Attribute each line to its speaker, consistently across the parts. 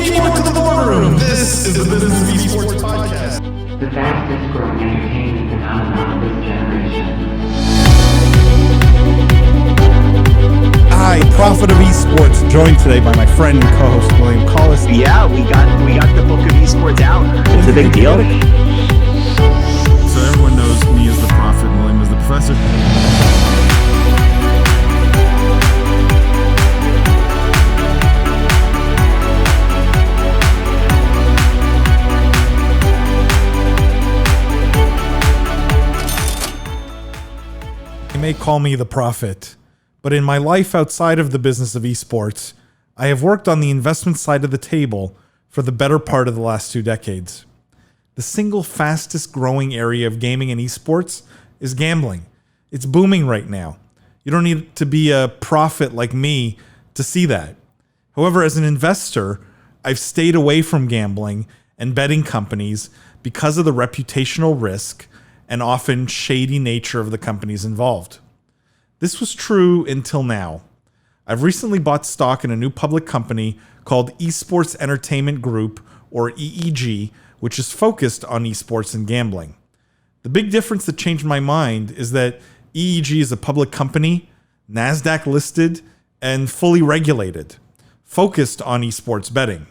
Speaker 1: keyboard to the boardroom. This is the Business of Esports podcast.
Speaker 2: The fastest growing entertainment phenomenon of this generation.
Speaker 1: I, Prophet of Esports, joined today by my friend and co-host William Collis.
Speaker 3: Yeah, we got the book of esports out. It's a big deal.
Speaker 4: So everyone knows me as the Prophet and William as the Professor.
Speaker 1: You may call me the Prophet, but in my life outside of the business of esports, I have worked on the investment side of the table for the better part of the last 2 decades. The single fastest growing area of gaming and esports is gambling. It's booming right now. You don't need to be a prophet like me to see that. However, as an investor, I've stayed away from gambling and betting companies because of the reputational risk and often shady nature of the companies involved. This was true until now. I've recently bought stock in a new public company called Esports Entertainment Group, or EEG, which is focused on esports and gambling. The big difference that changed my mind is that EEG is a public company, NASDAQ listed, and fully regulated, focused on esports betting.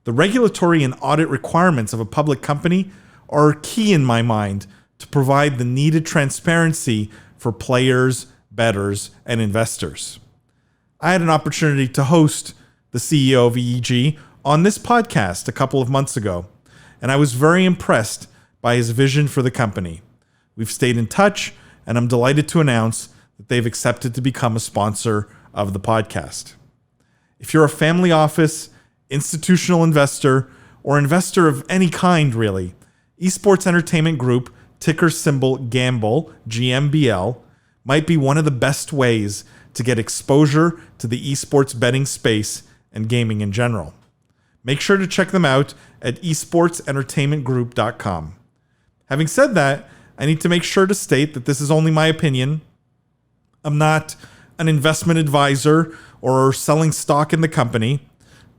Speaker 1: The regulatory and audit requirements of a public company are key in my mind to provide the needed transparency for players, bettors, and investors. I had an opportunity to host the CEO of EEG on this podcast a couple of months ago, and I was very impressed by his vision for the company. We've stayed in touch, and I'm delighted to announce that they've accepted to become a sponsor of the podcast. If you're a family office, institutional investor, or investor of any kind, really, Esports Entertainment Group, ticker symbol GAMBLE, GMBL, might be one of the best ways to get exposure to the esports betting space and gaming in general. Make sure to check them out at esportsentertainmentgroup.com. Having said that, I need to make sure to state that this is only my opinion. I'm not an investment advisor or selling stock in the company.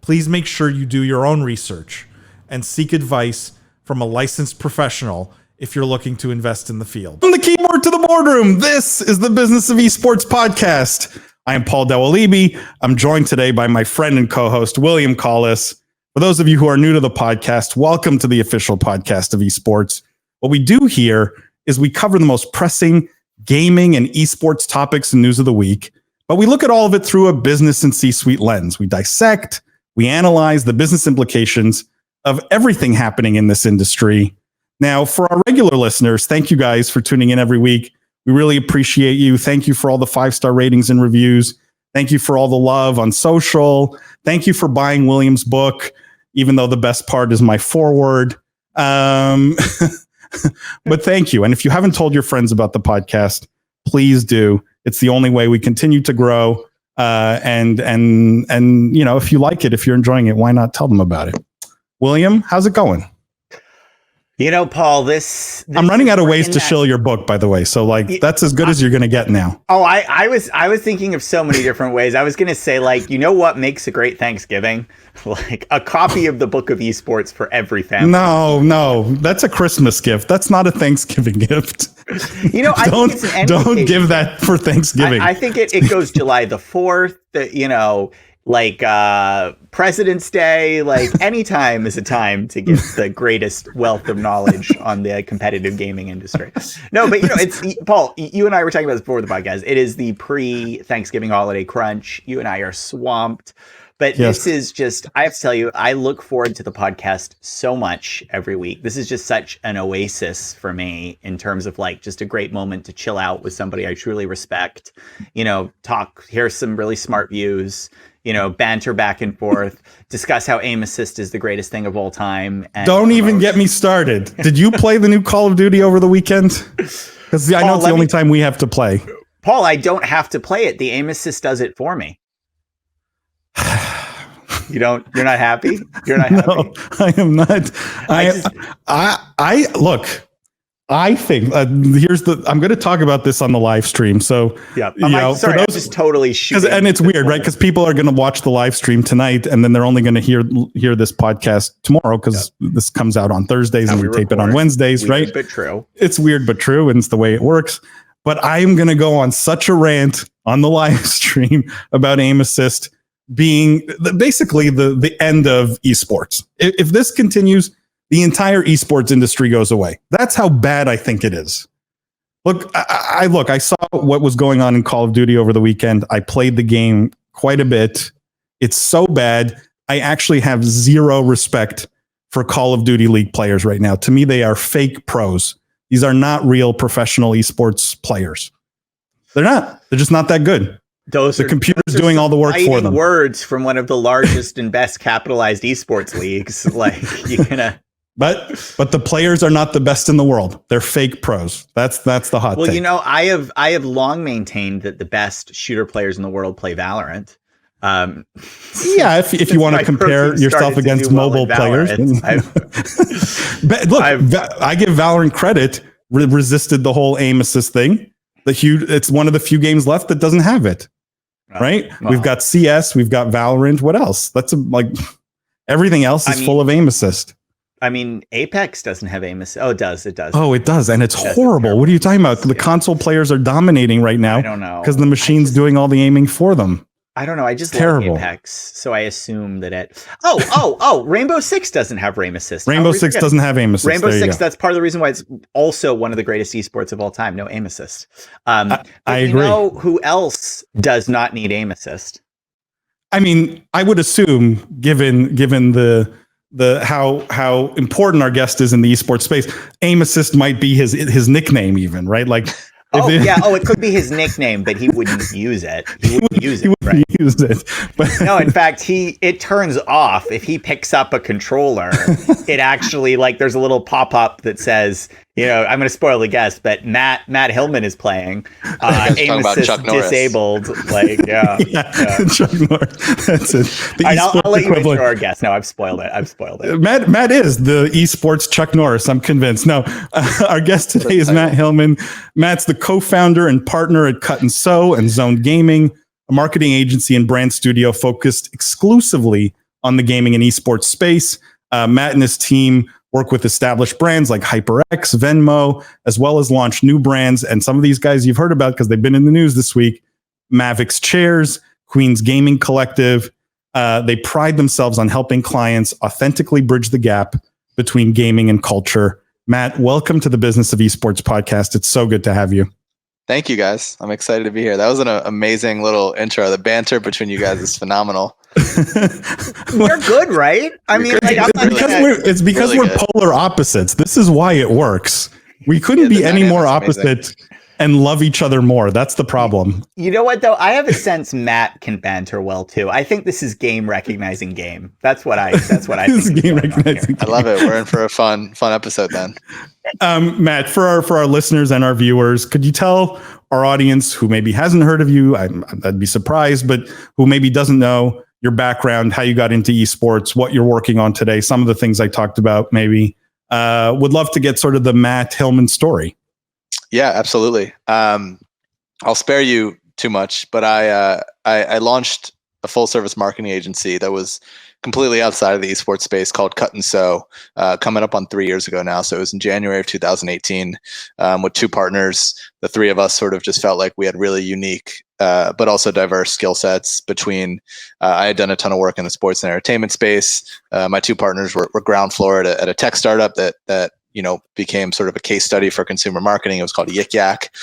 Speaker 1: Please make sure you do your own research and seek advice from a licensed professional if you're looking to invest in the field. From the keyboard to the boardroom, this is the Business of Esports podcast. I am Paul Dewalibi. I'm joined today by my friend and co-host, William Collis. For those of you who are new to the podcast, welcome to the official podcast of esports. What we do here is we cover the most pressing gaming and esports topics and news of the week, but we look at all of it through a business and C-suite lens. We dissect, we analyze the business implications of everything happening in this industry. Now, for our regular listeners, thank you guys for tuning in every week. We really appreciate you. Thank you for all the 5-star ratings and reviews. Thank you for all the love on social. Thank you for buying William's book, even though the best part is my foreword. But thank you. And if you haven't told your friends about the podcast, please do. It's the only way we continue to grow. And you know, if you like it, if you're enjoying it, why not tell them about it? William, how's it going?
Speaker 3: You know, Paul, this
Speaker 1: I'm running out of ways to shill your book, by the way. So like, that's as good as you're going to get now.
Speaker 3: Oh, I was thinking of so many different ways. I was going to say, like, you know what makes a great Thanksgiving? Like a copy of the book of esports for every family.
Speaker 1: No, that's a Christmas gift. That's not a Thanksgiving gift.
Speaker 3: You know, I think it's an
Speaker 1: don't give that for Thanksgiving.
Speaker 3: I think it goes July the 4th, you know, like President's Day, like any time is a time to get the greatest wealth of knowledge on the competitive gaming industry. No, but you know, it's Paul, you and I were talking about this before the podcast. It is the pre-Thanksgiving holiday crunch. You and I are swamped. But yes. This is just, I have to tell you, I look forward to the podcast so much every week. This is just such an oasis for me in terms of like just a great moment to chill out with somebody I truly respect, you know, hear some really smart views, you know, banter back and forth, discuss how aim assist is the greatest thing of all time. And don't
Speaker 1: even get me started. Did you play the new Call of Duty over the weekend? Because I know it's the only time we have to play.
Speaker 3: Paul, I don't have to play it. The aim assist does it for me. You're not happy? You're not happy?
Speaker 1: No, I am not. I look, I think I'm going to talk about this on the live stream. So
Speaker 3: Yeah.
Speaker 1: for
Speaker 3: I'm just totally shooting.
Speaker 1: and it's weird, right? Because people are going to watch the live stream tonight, and then they're only going to hear this podcast tomorrow because this comes out on Thursdays and we tape it on Wednesdays,
Speaker 3: weird,
Speaker 1: right?
Speaker 3: But true.
Speaker 1: It's weird but true, and it's the way it works. But I'm going to go on such a rant on the live stream about aim assist being basically the end of esports. If this continues, the entire esports industry goes away. That's how bad I think it is. Look, I saw what was going on in Call of Duty over the weekend. I played the game quite a bit. It's so bad. I actually have zero respect for Call of Duty League players right now. To me, they are fake pros. These are not real professional esports players. They're not. They're just not that good. The computer's doing all the work for them.
Speaker 3: Words from one of the largest and best capitalized esports leagues. Like you're gonna.
Speaker 1: But the players are not the best in the world. They're fake pros. That's the hot take.
Speaker 3: Well, I have long maintained that the best shooter players in the world play Valorant.
Speaker 1: Yeah, if you want to compare yourself against mobile players. Look, I give Valorant credit. Resisted the whole aim assist thing. It's one of the few games left that doesn't have it. Right? Well, we've got CS. We've got Valorant. What else? Everything else is full of aim assist.
Speaker 3: I mean, Apex doesn't have aim assist. Oh, it does. It does.
Speaker 1: Oh, it does. And it's horrible. What are you talking about? The console players are dominating right now.
Speaker 3: I don't know.
Speaker 1: Because the machine's doing all the aiming for them.
Speaker 3: I don't know. I just like Apex. So I assume that it... Oh, Rainbow Six doesn't have aim assist.
Speaker 1: Rainbow Six doesn't have aim assist.
Speaker 3: Rainbow Six, that's part of the reason why it's also one of the greatest esports of all time. No aim assist.
Speaker 1: I agree.
Speaker 3: You know who else does not need aim assist?
Speaker 1: I mean, I would assume, given the how important our guest is in the esports space, aim assist might be his nickname even, right? Like
Speaker 3: it could be his nickname, but he wouldn't use it. He wouldn't use it, right?
Speaker 1: Use it. But
Speaker 3: no, in fact, it turns off if he picks up a controller. It actually there's a little pop-up that says, I'm going to spoil the guest, but Matt Hillman is playing. Aim assist disabled.
Speaker 1: Chuck Norris. That's it.
Speaker 3: I'll let you intro our guest. No, I've spoiled it.
Speaker 1: Matt is the esports Chuck Norris. I'm convinced. No, our guest today is Matt Hillman. Matt's the co-founder and partner at Cut and Sew and Zone Gaming, a marketing agency and brand studio focused exclusively on the gaming and esports space. Matt and his team work with established brands like HyperX, Venmo, as well as launch new brands. And some of these guys you've heard about because they've been in the news this week. Mavix Chairs, Queen's Gaming Collective. They pride themselves on helping clients authentically bridge the gap between gaming and culture. Matt, welcome to the Business of Esports podcast. It's so good to have you.
Speaker 5: Thank you, guys. I'm excited to be here. That was an amazing little intro. The banter between you guys is phenomenal.
Speaker 3: We're good, right? I mean,
Speaker 1: it's because we're polar opposites. This is why it works. We couldn't be any more opposite and love each other more. That's the problem.
Speaker 3: You know what, though? I have a sense Matt can banter well, too. I think this is game recognizing game. That's what I think.
Speaker 1: This is game recognizing game.
Speaker 5: I love it. We're in for a fun episode then.
Speaker 1: Matt, for our listeners and our viewers, could you tell our audience who maybe hasn't heard of you, I'd be surprised, but who maybe doesn't know your background, how you got into esports, what you're working on today, some of the things I talked about maybe. Would love to get sort of the Matt Hillman story.
Speaker 5: Yeah, absolutely. I'll spare you too much, but I launched a full service marketing agency that was completely outside of the esports space called Cut and Sew, coming up on 3 years ago now. So it was in January of 2018 with two partners. The three of us sort of just felt like we had really unique, but also diverse skill sets between, I had done a ton of work in the sports and entertainment space. My two partners were ground floor at a tech startup that became sort of a case study for consumer marketing. It was called Yik Yak,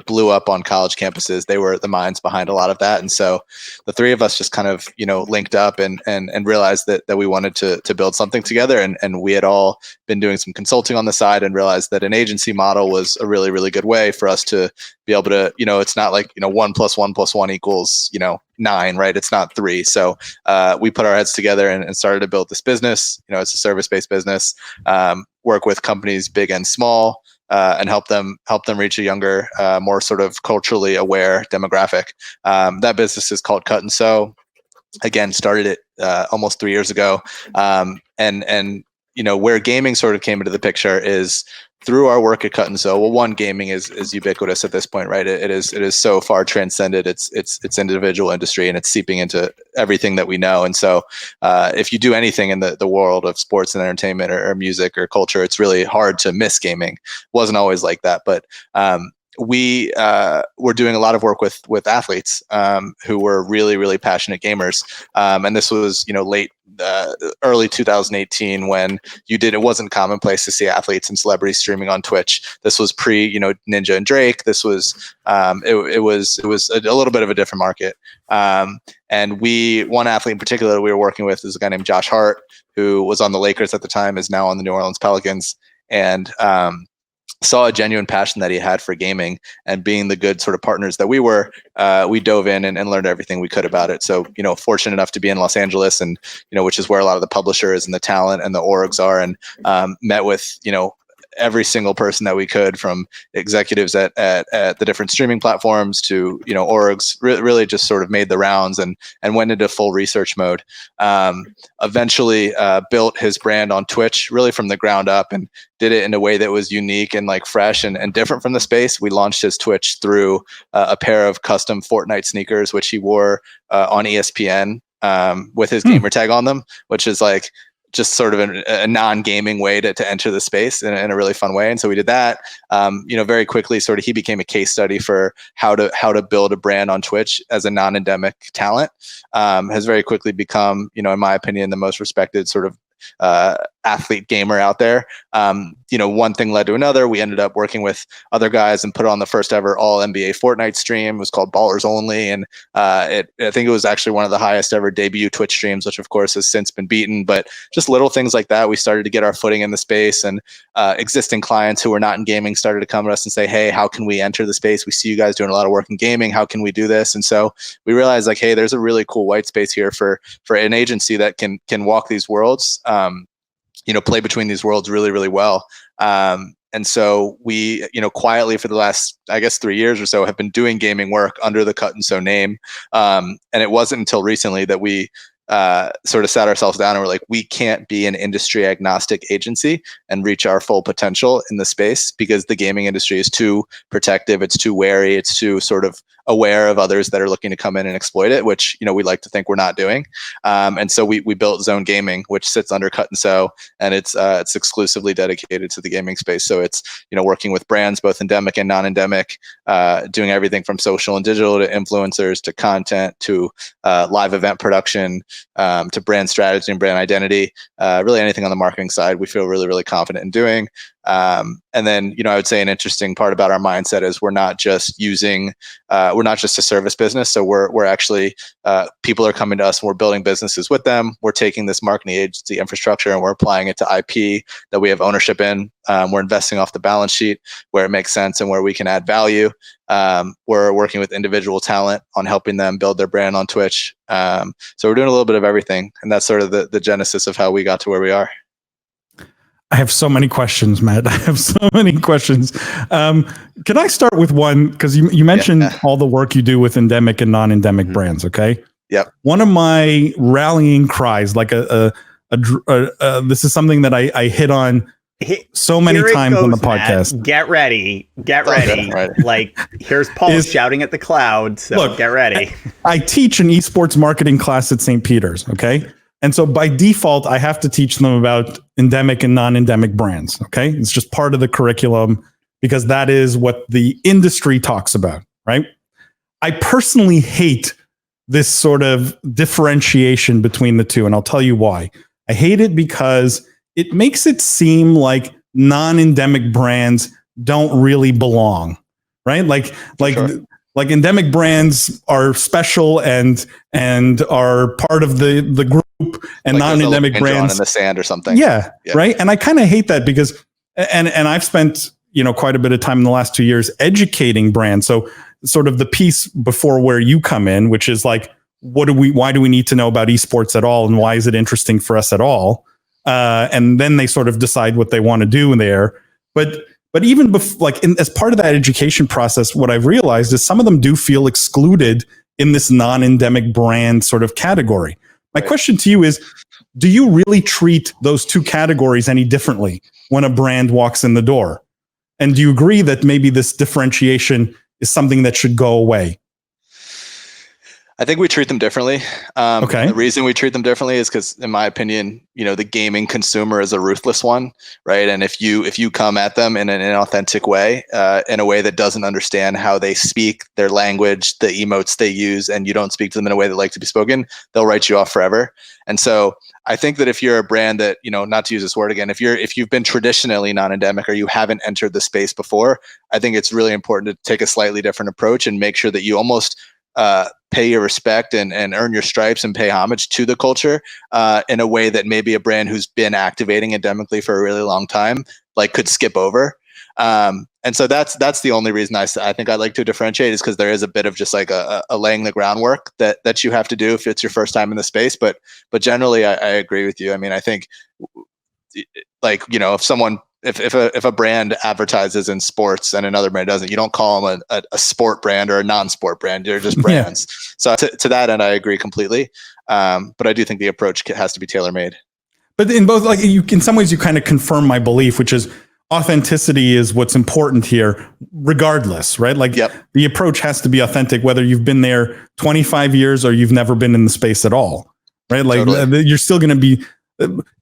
Speaker 5: blew up on college campuses. They were the minds behind a lot of that. And so the three of us just kind of, linked up and realized that we wanted to build something together. And we had all been doing some consulting on the side and realized that an agency model was a really, really good way for us to be able to, it's not like, 1 + 1 + 1 = 9, right? It's not 3. So we put our heads together and started to build this business. It's a service-based business. Work with companies big and small, and help them reach a younger, more sort of culturally aware demographic. That business is called Cut and Sew. Again, started it almost 3 years ago, and where gaming sort of came into the picture is through our work at Cut and Sew. Well, one, gaming is ubiquitous at this point, right? It is so far transcended its individual industry, and it's seeping into everything that we know. And so, if you do anything in the world of sports and entertainment or music or culture, it's really hard to miss gaming. It wasn't always like that, but we were doing a lot of work with athletes who were really, really passionate gamers, and this was late early 2018 when it wasn't commonplace to see athletes and celebrities streaming on Twitch. This was pre Ninja and Drake. This was it was a little bit of a different market, and one athlete in particular that we were working with is a guy named Josh Hart, who was on the Lakers at the time, is now on the New Orleans Pelicans, and saw a genuine passion that he had for gaming, and being the good sort of partners that we were, we dove in and learned everything we could about it. So, fortunate enough to be in Los Angeles, and, which is where a lot of the publishers and the talent and the orgs are, and met with, every single person that we could, from executives at the different streaming platforms to, orgs, really just sort of made the rounds and went into full research mode. Eventually built his brand on Twitch really from the ground up, and did it in a way that was unique and like fresh and different from the space. We launched his Twitch through a pair of custom Fortnite sneakers, which he wore on ESPN with his gamer tag on them, which is like just sort of a non-gaming way to enter the space in a really fun way. And so we did that. Very quickly, sort of, he became a case study for how to build a brand on Twitch as a non-endemic talent. Has very quickly become, in my opinion, the most respected sort of athlete gamer out there. One thing led to another. We ended up working with other guys and put on the first ever all NBA Fortnite stream. It was called Ballers Only, and I think it was actually one of the highest ever debut Twitch streams, which of course has since been beaten. But just little things like that, we started to get our footing in the space, and existing clients who were not in gaming started to come to us and say, "Hey, how can we enter the space? We see you guys doing a lot of work in gaming. How can we do this?" And so we realized, like, hey, there's a really cool white space here for an agency that can walk these worlds. Play between these worlds really, really well. And so we, quietly for the last, I guess, 3 years or so, have been doing gaming work under the Cut and Sew name. And it wasn't until recently that we sort of sat ourselves down and were like, we can't be an industry agnostic agency and reach our full potential in the space, because the gaming industry is too protective, it's too wary, it's too sort of aware of others that are looking to come in and exploit it, which we like to think we're not doing. And so we built Zone Gaming, which sits under Cut and Sew, and it's exclusively dedicated to the gaming space. So it's working with brands both endemic and non-endemic, doing everything from social and digital to influencers to content to live event production, to brand strategy and brand identity. Really anything on the marketing side we feel really, really confident in doing. And then, I would say an interesting part about our mindset is we're not just a service business. So we're actually, people are coming to us and we're building businesses with them. We're taking this marketing agency infrastructure and we're applying it to IP that we have ownership in. We're investing off the balance sheet where it makes sense and where we can add value. We're working with individual talent on helping them build their brand on Twitch. So we're doing a little bit of everything. And that's sort of the genesis of how we got to where we are.
Speaker 1: I have so many questions, Matt. I have so many questions. Can I start with one? Because you mentioned all the work you do with endemic and non-endemic brands, okay?
Speaker 5: Yep.
Speaker 1: One of my rallying cries, like this is something that I hit on so many times on the podcast.
Speaker 3: Matt. Get ready. Like, here's Paul shouting at the cloud, so look, get ready.
Speaker 1: I teach an esports marketing class at St. Peter's, okay? And so by default, I have to teach them about endemic and non-endemic brands. Okay. It's just part of the curriculum because that is what the industry talks about, right? I personally hate this sort of differentiation between the two. And I'll tell you why. I hate it because it makes it seem like non-endemic brands don't really belong, right? Like endemic brands are special and are part of the group, and like non-endemic brands
Speaker 5: in the sand or something.
Speaker 1: Yeah. Right. And I kind of hate that because, and I've spent, quite a bit of time in the last 2 years educating brands. So sort of the piece before where you come in, which is like, why do we need to know about esports at all? And why is it interesting for us at all? And then they sort of decide what they want to do in there. But even as part of that education process, what I've realized is some of them do feel excluded in this non-endemic brand sort of category.
Speaker 6: My question to you is, do you really treat those two categories any differently when a brand walks in the door? And do you agree that maybe this differentiation is something that should go away?
Speaker 5: I think we treat them differently.
Speaker 6: Okay.
Speaker 5: The reason we treat them differently is because, in my opinion, the gaming consumer is a ruthless one, right? And if you come at them in an inauthentic way, in a way that doesn't understand how they speak, their language, the emotes they use, and you don't speak to them in a way that like to be spoken, they'll write you off forever. And so I think that if you're a brand that, not to use this word again, if you've been traditionally non-endemic or you haven't entered the space before, I think it's really important to take a slightly different approach and make sure that you almost pay your respect and earn your stripes and pay homage to the culture in a way that maybe a brand who's been activating endemically for a really long time could skip over. And so that's the only reason I think I like to differentiate, is because there is a bit of just like a laying the groundwork that you have to do if it's your first time in the space. But generally, I agree with you. I mean, I think if someone if a brand advertises in sports and another brand doesn't, you don't call them a sport brand or a non-sport brand. They're just brands. Yeah. So to that end, I agree completely. But I do think the approach has to be tailor-made.
Speaker 6: But in both, in some ways, you kind of confirm my belief, which is authenticity is what's important here, regardless, right? The approach has to be authentic, whether you've been there 25 years or you've never been in the space at all, right? Totally. You're still going to be.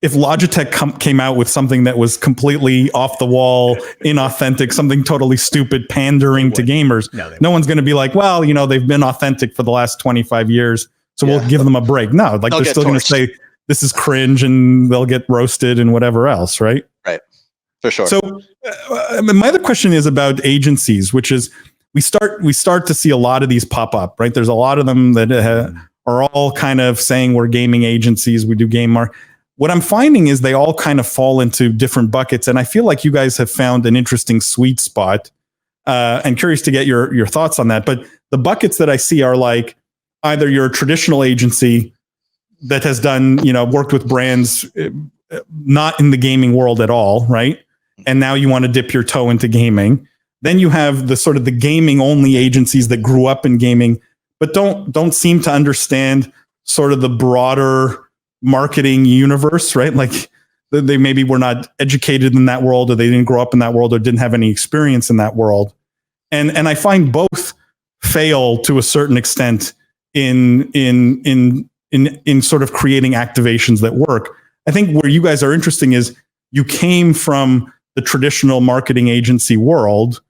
Speaker 6: If Logitech came out with something that was completely off the wall, inauthentic, something totally stupid, pandering to gamers, no one's going to be like, well, they've been authentic for the last 25 years, so we'll give them a break. No, they're still going to say this is cringe, and they'll get roasted and whatever else, right?
Speaker 5: Right, for sure.
Speaker 6: So my other question is about agencies, which is we start to see a lot of these pop up, right? There's a lot of them that are all kind of saying we're gaming agencies, we do game marketing. What I'm finding is they all kind of fall into different buckets. And I feel like you guys have found an interesting sweet spot. And curious to get your thoughts on that. But the buckets that I see are like either you're a traditional agency that has done, worked with brands not in the gaming world at all, right? And now you want to dip your toe into gaming. Then you have the sort of the gaming only agencies that grew up in gaming, but don't seem to understand sort of the broader marketing universe, right? Like they maybe were not educated in that world, or they didn't grow up in that world, or didn't have any experience in that world. And I find both fail to a certain extent in sort of creating activations that work. I think where you guys are interesting is you came from the traditional marketing agency world,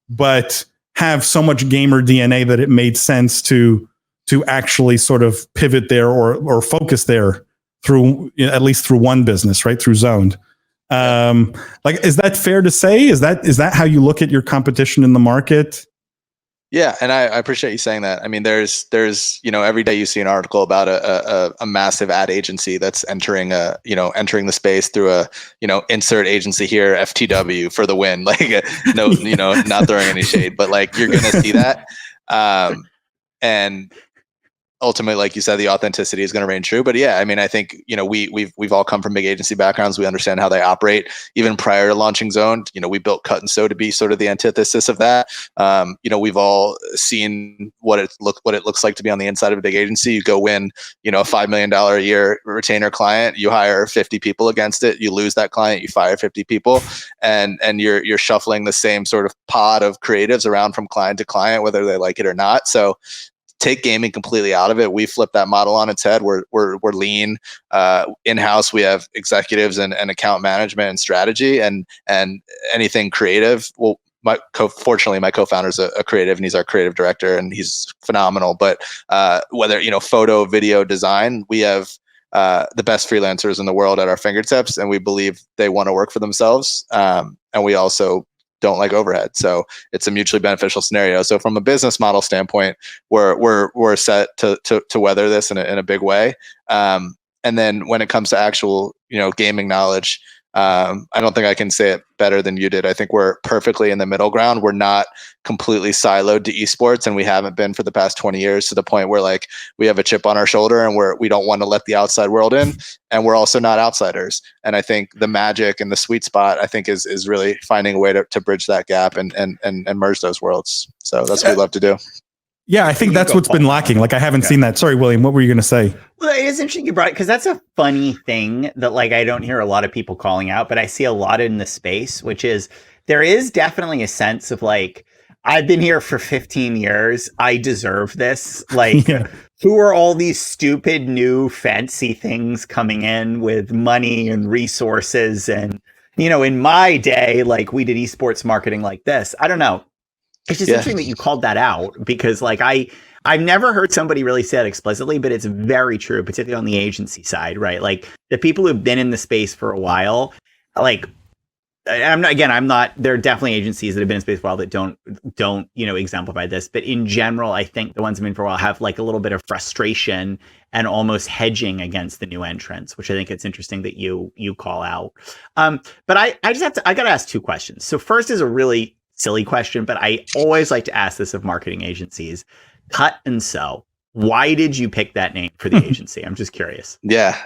Speaker 6: but have so much gamer DNA that it made sense to actually sort of pivot there or focus there through at least through one business, right? Through Zoned. Is that fair to say? Is that how you look at your competition in the market?
Speaker 5: Yeah, and I appreciate you saying that. I mean, there's every day you see an article about a massive ad agency that's entering the space through a insert agency here, FTW for the win. Not throwing any shade, but you're gonna see that. And ultimately, like you said, the authenticity is going to reign true. But yeah, I mean, I think we've all come from big agency backgrounds. We understand how they operate. Even prior to launching Zoned, we built Cut and Sew to be sort of the antithesis of that. We've all seen what it looks like to be on the inside of a big agency. You go win, a $5 million a year retainer client. You hire 50 people against it. You lose that client. You fire 50 people, and you're shuffling the same sort of pod of creatives around from client to client, whether they like it or not. So take gaming completely out of it. We flip that model on its head. We're lean. In-house, we have executives and account management and strategy and anything creative. Well, fortunately, my co-founder is a creative, and he's our creative director, and he's phenomenal. But whether photo, video, design, we have the best freelancers in the world at our fingertips, and we believe they want to work for themselves. And we also don't like overhead. So it's a mutually beneficial scenario. So from a business model standpoint, we're set to weather this in a big way. And then when it comes to actual, gaming knowledge, I don't think I can say it better than you did. I think we're perfectly in the middle ground. We're not completely siloed to esports, and we haven't been for the past 20 years, to the point where we have a chip on our shoulder and we don't want to let the outside world in, and we're also not outsiders. And I think the magic and the sweet spot, I think, is really finding a way to bridge that gap and merge those worlds. So that's what we love to do.
Speaker 6: Yeah, I think
Speaker 3: You
Speaker 6: that's
Speaker 3: go,
Speaker 6: what's been
Speaker 3: Paul.
Speaker 6: lacking. Like I haven't seen that. Sorry, William, what were you going to say?
Speaker 3: Well, it is interesting you brought it because that's a funny thing that like I don't hear a lot of people calling out, but I see a lot in the space, which is there is definitely a sense of like, I've been here for 15 years. I deserve this. Like,
Speaker 6: Yeah.
Speaker 3: who are all these stupid new fancy things coming in with money and resources? And, you know, in my day, like we did esports marketing like this. I don't know. It's just
Speaker 5: Yeah.
Speaker 3: interesting that you called that out because like I've never heard somebody really say that explicitly, but it's very true, particularly on the agency side, right? Like the people who've been in the space for a while, like I'm not, there are definitely agencies that have been in space for a while that don't, you know, exemplify this. But in general, I think the ones that have been for a while have like a little bit of frustration and almost hedging against the new entrants, which I think it's interesting that you call out. But I got to ask two questions. So first is a really silly question, but I always like to ask this of marketing agencies. Cut and Sew. Why did you pick that name for the agency? I'm just curious.
Speaker 5: Yeah.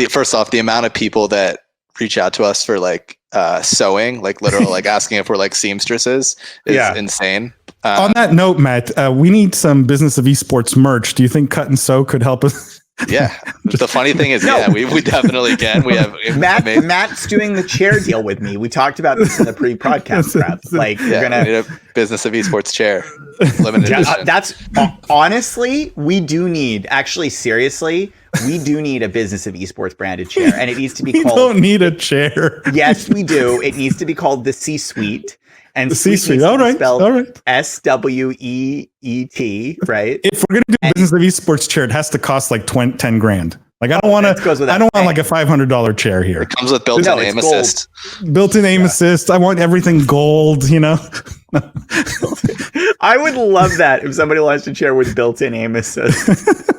Speaker 5: First off, the amount of people that reach out to us for like sewing, like literally like asking if we're like seamstresses is insane.
Speaker 6: On that note, Matt, we need some Business of Esports merch. Do you think Cut and Sew could help us?
Speaker 5: Yeah. The funny thing is, we definitely can. We have
Speaker 3: Matt's doing the chair deal with me. We talked about this in the pre-podcast prep. Like
Speaker 5: we need a Business of Esports chair. Limited edition.
Speaker 3: That's honestly, we do need, actually, seriously, we do need a Business of Esports branded chair, and it needs to be
Speaker 6: We
Speaker 3: called.
Speaker 6: don't need a chair.
Speaker 3: Yes, we do. It needs to be called the C-Suite. And
Speaker 6: The C-Suite. All right.
Speaker 3: SWEET, right?
Speaker 6: If we're gonna do Business of Esports chair, it has to cost like 10 grand. Like I don't want to. I don't want like a $500 chair here.
Speaker 5: It comes with built-in aim assist.
Speaker 6: Built-in aim assist. I want everything gold. You know.
Speaker 3: I would love that if somebody launched a chair with built-in aim assist.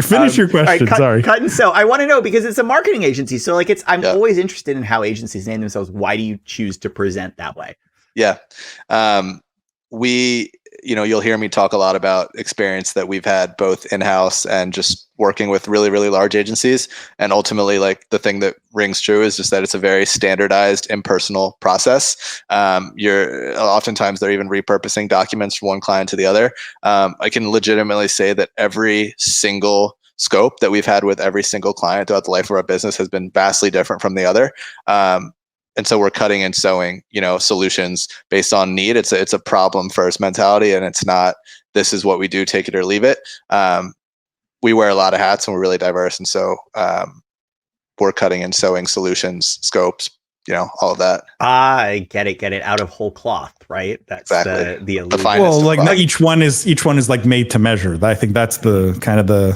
Speaker 6: Finish your question. Sorry.
Speaker 3: Cut and Sew. I want to know because it's a marketing agency. So like I'm always interested in how agencies name themselves. Why do you choose to present that way?
Speaker 5: Yeah. You'll hear me talk a lot about experience that we've had both in-house and just working with really, really large agencies. And ultimately, like the thing that rings true is just that it's a very standardized, impersonal process. Oftentimes they're even repurposing documents from one client to the other. I can legitimately say that every single scope that we've had with every single client throughout the life of our business has been vastly different from the other. And so we're cutting and sewing, solutions based on need. It's a problem first mentality, and it's not, this is what we do, take it or leave it. We wear a lot of hats and we're really diverse. And so we're cutting and sewing solutions, scopes, all of that.
Speaker 3: I get it. Out of whole cloth, right? That's
Speaker 5: exactly
Speaker 3: the illusion.
Speaker 5: Well,
Speaker 6: like not each one is like made to measure. I think that's the kind of the,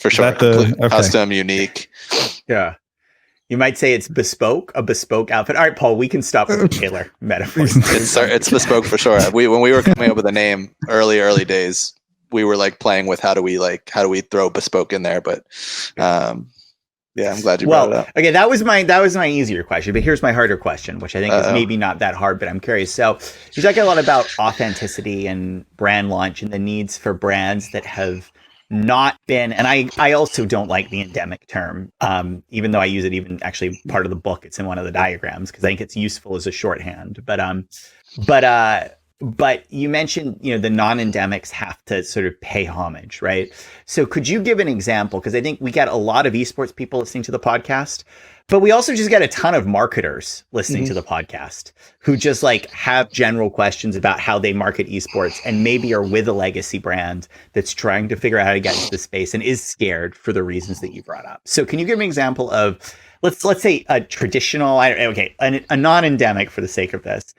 Speaker 5: for sure.
Speaker 6: Okay.
Speaker 5: Custom, unique.
Speaker 3: Yeah. You might say it's bespoke, a bespoke outfit. All right, Paul, we can stop with the tailor metaphor.
Speaker 5: It's bespoke for sure. When we were coming up with a name early days, we were like playing with how do we throw bespoke in there. But I'm glad you brought it up.
Speaker 3: Okay, that was my easier question, but here's my harder question, which I think is maybe not that hard, but I'm curious. So you talk a lot about authenticity and brand launch and the needs for brands that have not been, and I also don't like the endemic term, even though I use it even actually part of the book. It's in one of the diagrams because I think it's useful as a shorthand. But you mentioned, the non-endemics have to sort of pay homage, right? So could you give an example? Because I think we get a lot of esports people listening to the podcast, but we also just get a ton of marketers listening to the podcast who just like have general questions about how they market esports and maybe are with a legacy brand that's trying to figure out how to get into the space and is scared for the reasons that you brought up. So can you give me an example of, let's say a traditional, a non-endemic for the sake of this,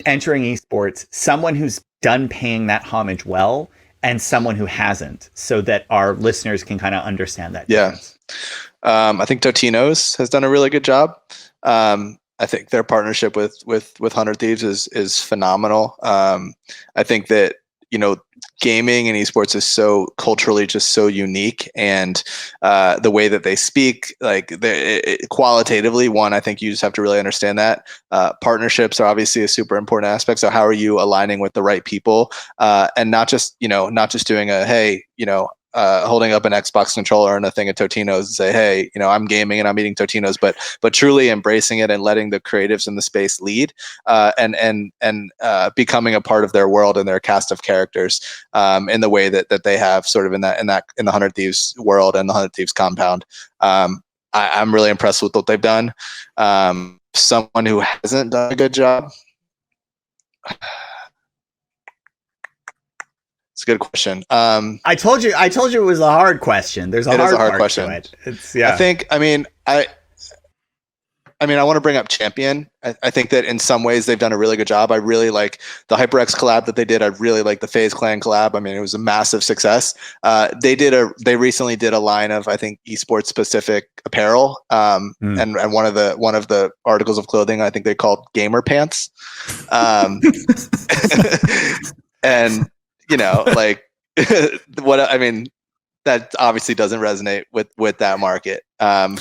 Speaker 3: entering esports, someone who's done paying that homage well and someone who hasn't, so that our listeners can kind of understand that difference.
Speaker 5: I think Totino's has done a really good job. I think their partnership with 100 Thieves is phenomenal. I think that, gaming and esports is so culturally just so unique, and the way that they speak, like qualitatively, I think you just have to really understand that. Partnerships are obviously a super important aspect. So how are you aligning with the right people, and not just doing a, hey, holding up an Xbox controller and a thing of Totino's and say, hey, I'm gaming and I'm eating Totino's, but truly embracing it and letting the creatives in the space lead, and becoming a part of their world and their cast of characters, in the way that they have sort of in the 100 Thieves world and the 100 Thieves compound. I'm really impressed with what they've done. Someone who hasn't done a good job. It's a good question.
Speaker 3: I told you it was a hard question. There's a hard
Speaker 5: question.
Speaker 3: To it. It's, yeah.
Speaker 5: I want to bring up Champion. I think that in some ways they've done a really good job. I really like the HyperX collab that they did. I really like the FaZe Clan collab. I mean, it was a massive success. They recently did a line of, I think, esports specific apparel. And one of the articles of clothing, I think they called gamer pants. And that obviously doesn't resonate with that market.
Speaker 6: I'm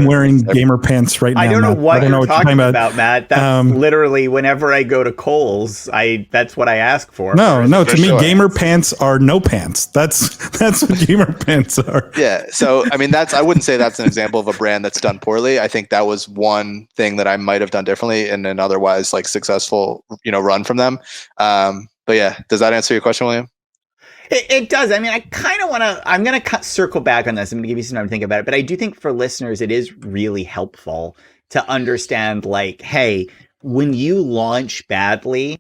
Speaker 6: wearing gamer pants right now.
Speaker 3: I don't know what you're talking
Speaker 6: about,
Speaker 3: Matt. That's literally whenever I go to Kohl's, that's what I ask for.
Speaker 6: No. To me, gamer pants are no pants. That's what gamer pants are.
Speaker 5: Yeah. So I wouldn't say that's an example of a brand that's done poorly. I think that was one thing that I might have done differently in an otherwise successful run from them. But yeah, does that answer your question, William?
Speaker 3: It does. I kind of want to, I'm going to circle back on this. I'm going to give you some time to think about it. But I do think for listeners, it is really helpful to understand, hey, when you launch badly,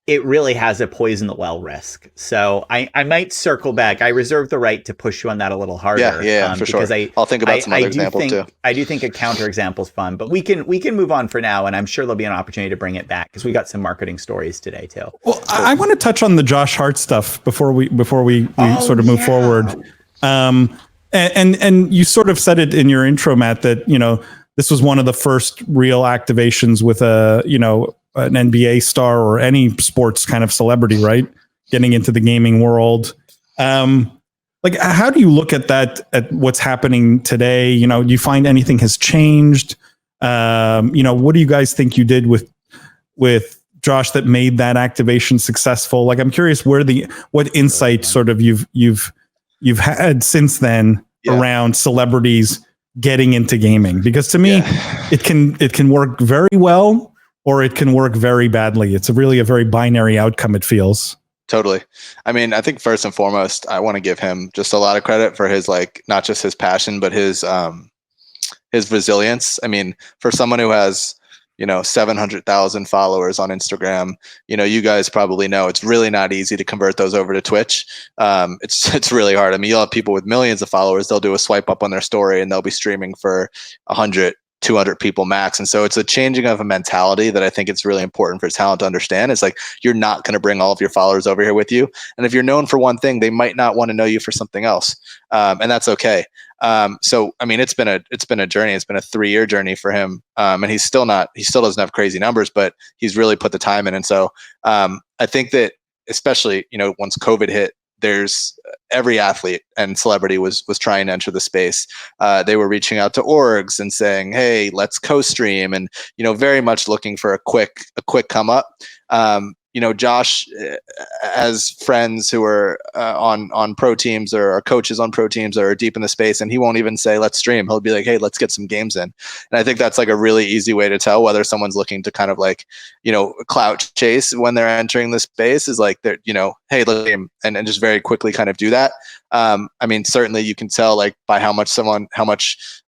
Speaker 3: it really has a poison the well risk. So I might circle back. I reserve the right to push you on that a little harder.
Speaker 5: Yeah, for sure. I'll think about some other examples too.
Speaker 3: I do think a counter example is fun, but we can move on for now, and I'm sure there'll be an opportunity to bring it back because we got some marketing stories today too.
Speaker 6: Well, I want to touch on the Josh Hart stuff before we sort of move forward. And you sort of said it in your intro, Matt, that this was one of the first real activations with an NBA star or any sports kind of celebrity, right? Getting into the gaming world. How do you look at that, at what's happening today? Do you find anything has changed? What do you guys think you did with Josh that made that activation successful? I'm curious what insight sort of you've had since then around celebrities getting into gaming, because to me, it can work very well, or it can work very badly. It's really a very binary outcome, it feels.
Speaker 5: Totally. I think first and foremost, I want to give him just a lot of credit for his, not just his passion, but his resilience. For someone who has, 700,000 followers on Instagram, you guys probably know it's really not easy to convert those over to Twitch. It's really hard. You'll have people with millions of followers. They'll do a swipe up on their story and they'll be streaming for 100, 200 people max. And so it's a changing of a mentality that I think it's really important for talent to understand. It's you're not going to bring all of your followers over here with you. And if you're known for one thing, they might not want to know you for something else. And that's okay. So it's been a journey. It's been a 3-year journey for him. And he still doesn't have crazy numbers, but he's really put the time in. And so I think that especially, once COVID hit, there's every athlete and celebrity was trying to enter the space. They were reaching out to orgs and saying, hey, let's co-stream, and very much looking for a quick come up. Josh has friends who are on pro teams or are coaches on pro teams or are deep in the space, and he won't even say, let's stream. He'll be like, hey, let's get some games in. And I think that's a really easy way to tell whether someone's looking to kind of clout chase when they're entering the space, is they're, hey, look, and just very quickly kind of do that. Certainly you can tell by how much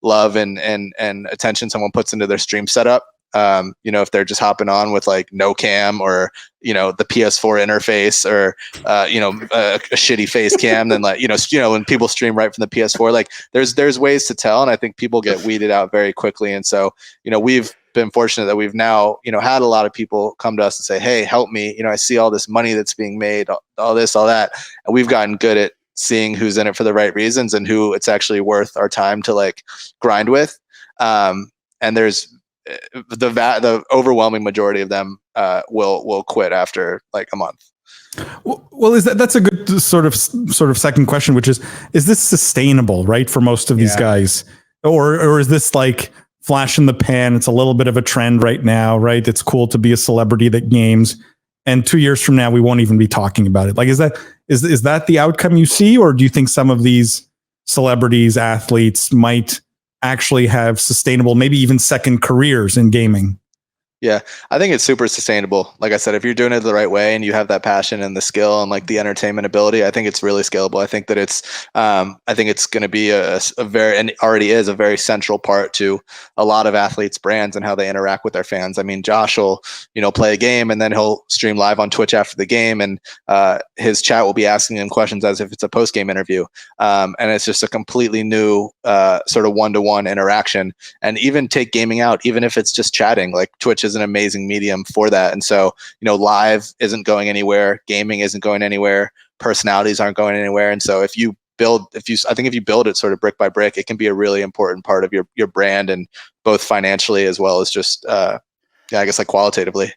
Speaker 5: love and attention someone puts into their stream setup. If they're just hopping on with no cam or, the PS4 interface or, a shitty face cam, then when people stream right from the PS4, there's ways to tell. And I think people get weeded out very quickly. And so, we've been fortunate that we've now, had a lot of people come to us and say, hey, help me. I see all this money that's being made, all this, all that. And we've gotten good at seeing who's in it for the right reasons and who it's actually worth our time to grind with. And there's, the overwhelming majority of them will quit after a month.
Speaker 6: Well, that's a good sort of second question, which is this sustainable, right, for most of these guys, or is this flash in the pan? It's a little bit of a trend right now, right? It's cool to be a celebrity that games. and 2 years from now we won't even be talking about it. Like, is that the outcome you see, or do you think some of these celebrities, athletes might actually have sustainable, maybe even second careers in gaming?
Speaker 5: Yeah, I think it's super sustainable. Like I said, if you're doing it the right way and you have that passion and the skill and like the entertainment ability, I think it's really scalable. I think that I think it's going to be a very, and it already is a very central part to a lot of athletes' brands and how they interact with their fans. I mean, Josh will, play a game and then he'll stream live on Twitch after the game, and his chat will be asking him questions as if it's a post-game interview. And it's just a completely new sort of one-to-one interaction. And even take gaming out, even if it's just chatting, like Twitch is an amazing medium for that. And so, live isn't going anywhere, gaming isn't going anywhere, personalities aren't going anywhere. And so if you build it sort of brick by brick, it can be a really important part of your brand, and both financially as well as just I guess like qualitatively.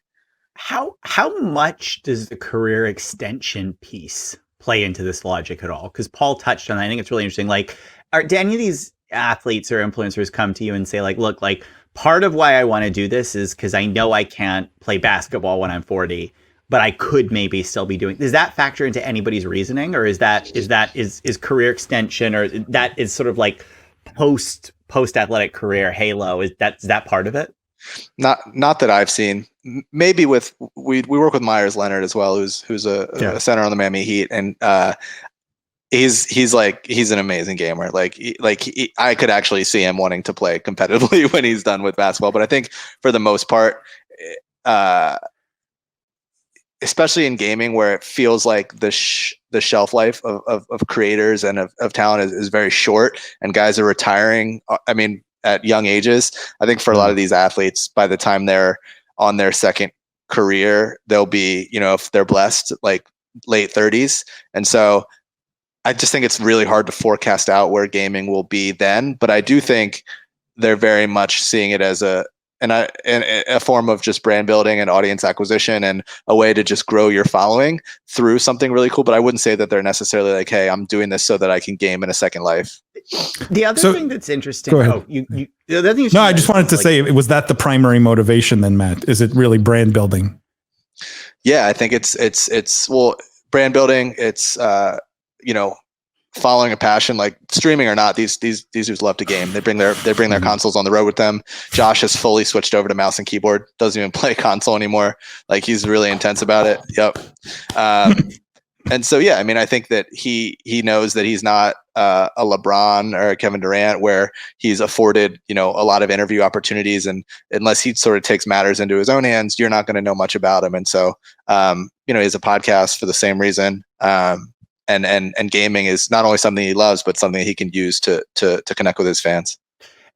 Speaker 3: How much does the career extension piece play into this logic at all? Because Paul touched on that. I think it's really interesting. Like, do any of these athletes or influencers come to you and say, like, look, like, part of why I want to do this is because I know I can't play basketball when I'm 40, but I could maybe still be doing. Does that factor into anybody's reasoning, or is career extension, or that is sort of like post athletic career halo? Is that part of it?
Speaker 5: Not that I've seen. Maybe we work with Myers Leonard as well, who's a center on the Miami Heat, and he's an amazing gamer. I could actually see him wanting to play competitively when he's done with basketball. But I think for the most part, especially in gaming, where it feels like the shelf life of creators and of talent is very short, and guys are retiring, I mean, at young ages. I think for a lot of these athletes, by the time they're on their second career, they'll be, if they're blessed, like late 30s. And so I just think it's really hard to forecast out where gaming will be then, but I do think they're very much seeing it as a form of just brand building and audience acquisition, and a way to just grow your following through something really cool. But I wouldn't say that they're necessarily like, hey, I'm doing this so that I can game in a second life.
Speaker 3: The other thing that's interesting.
Speaker 6: Go ahead.
Speaker 3: The other thing.
Speaker 6: No, I just wanted to say, was that the primary motivation then, Matt? Is it really brand building?
Speaker 5: Yeah, I think it's brand building. It's following a passion, like streaming or not. These dudes love to game. They bring their consoles on the road with them. Josh has fully switched over to mouse and keyboard. Doesn't even play console anymore. Like, he's really intense about it. Yep. And so, yeah, I mean, I think that he knows that he's not a LeBron or a Kevin Durant, where he's afforded, a lot of interview opportunities. And unless he sort of takes matters into his own hands, you're not going to know much about him. And so, he has a podcast for the same reason. And gaming is not only something he loves, but something he can use to connect with his fans.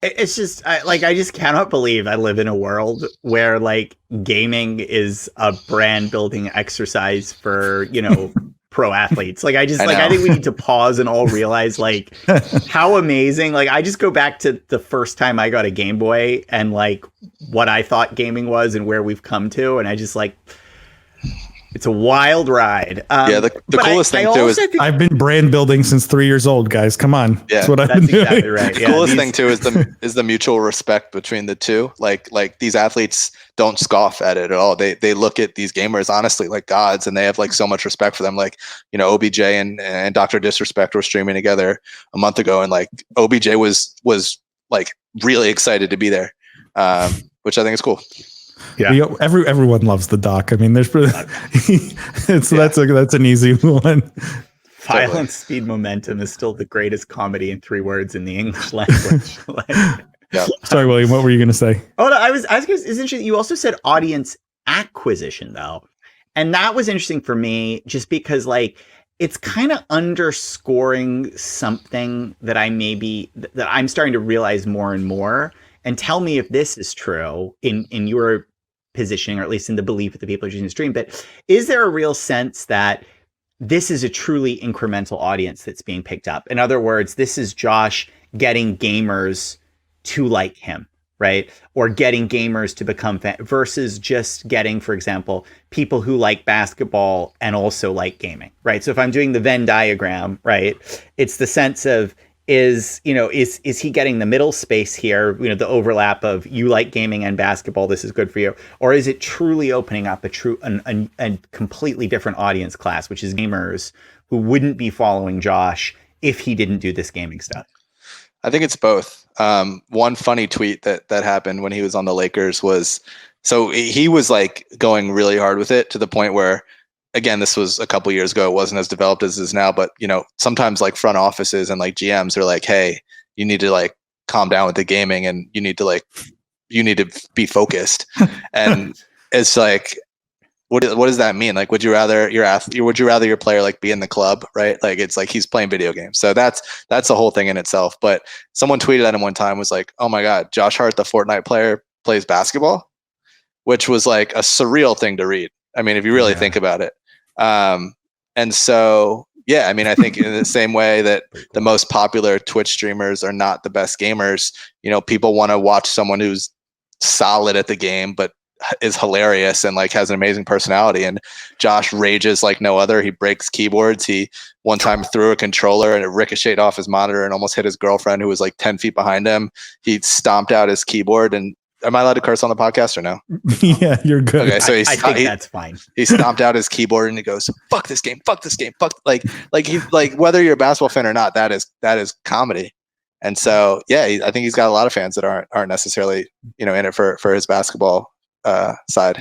Speaker 3: It's just I just cannot believe I live in a world where like gaming is a brand building exercise for, pro athletes. Like, I think we need to pause and all realize like how amazing. Like, I just go back to the first time I got a Game Boy and like what I thought gaming was and where we've come to. And I just like, it's a wild ride.
Speaker 5: The coolest thing too is
Speaker 6: I've been brand building since 3 years old, guys. Come on.
Speaker 5: Yeah,
Speaker 6: that's what I've been doing.
Speaker 3: Exactly right.
Speaker 5: The coolest thing too is the mutual respect between the two. Like these athletes don't scoff at it at all. They look at these gamers honestly like gods, and they have like so much respect for them. Like, OBJ and Dr. Disrespect were streaming together a month ago, and like OBJ was like really excited to be there, which I think is cool.
Speaker 6: Yeah, everyone loves the doc. I mean, there's that's an easy one.
Speaker 3: Violence, speed, momentum is still the greatest comedy in 3 words in the English language.
Speaker 6: Sorry, William. What were you going to say?
Speaker 3: Oh, no, I was it's interesting. You also said audience acquisition though, and that was interesting for me just because like it's kind of underscoring something that I'm starting to realize more and more. And tell me if this is true in your positioning, or at least in the belief that the people are using the stream. But is there a real sense that this is a truly incremental audience that's being picked up? In other words, this is Josh getting gamers to like him, right? Or getting gamers to become versus just getting, for example, people who like basketball and also like gaming, right? So if I'm doing the Venn diagram, right, it's the sense of is he getting the middle space here, the overlap of you like gaming and basketball, this is good for you, or is it truly opening up a completely different audience class, which is gamers who wouldn't be following Josh if he didn't do this gaming stuff?
Speaker 5: I think it's both. One funny tweet that happened when he was on the Lakers was, so he was like going really hard with it to the point where, again, this was a couple years ago. It wasn't as developed as it is now, but sometimes like front offices and like GMs are like, hey, you need to like calm down with the gaming and you need to be focused. And it's like, what does that mean? Like, would you rather your player like be in the club, right? Like, it's like he's playing video games. So that's the whole thing in itself. But someone tweeted at him one time, was like, oh my God, Josh Hart, the Fortnite player, plays basketball, which was like a surreal thing to read. I mean, if you really think about it. And so, yeah, I mean, I think in the same way that the most popular Twitch streamers are not the best gamers, people want to watch someone who's solid at the game, but is hilarious and like has an amazing personality. And Josh rages like no other. He breaks keyboards. He one time threw a controller and it ricocheted off his monitor and almost hit his girlfriend who was like 10 feet behind him. He stomped out his keyboard. And am I allowed to curse on the podcast or no?
Speaker 6: Yeah, you're good.
Speaker 3: Okay, so I think that's fine.
Speaker 5: He stomped out his keyboard and he goes, fuck this game, fuck like whether you're a basketball fan or not, that is comedy. And so, yeah, I think he's got a lot of fans that aren't necessarily, in it for his basketball side.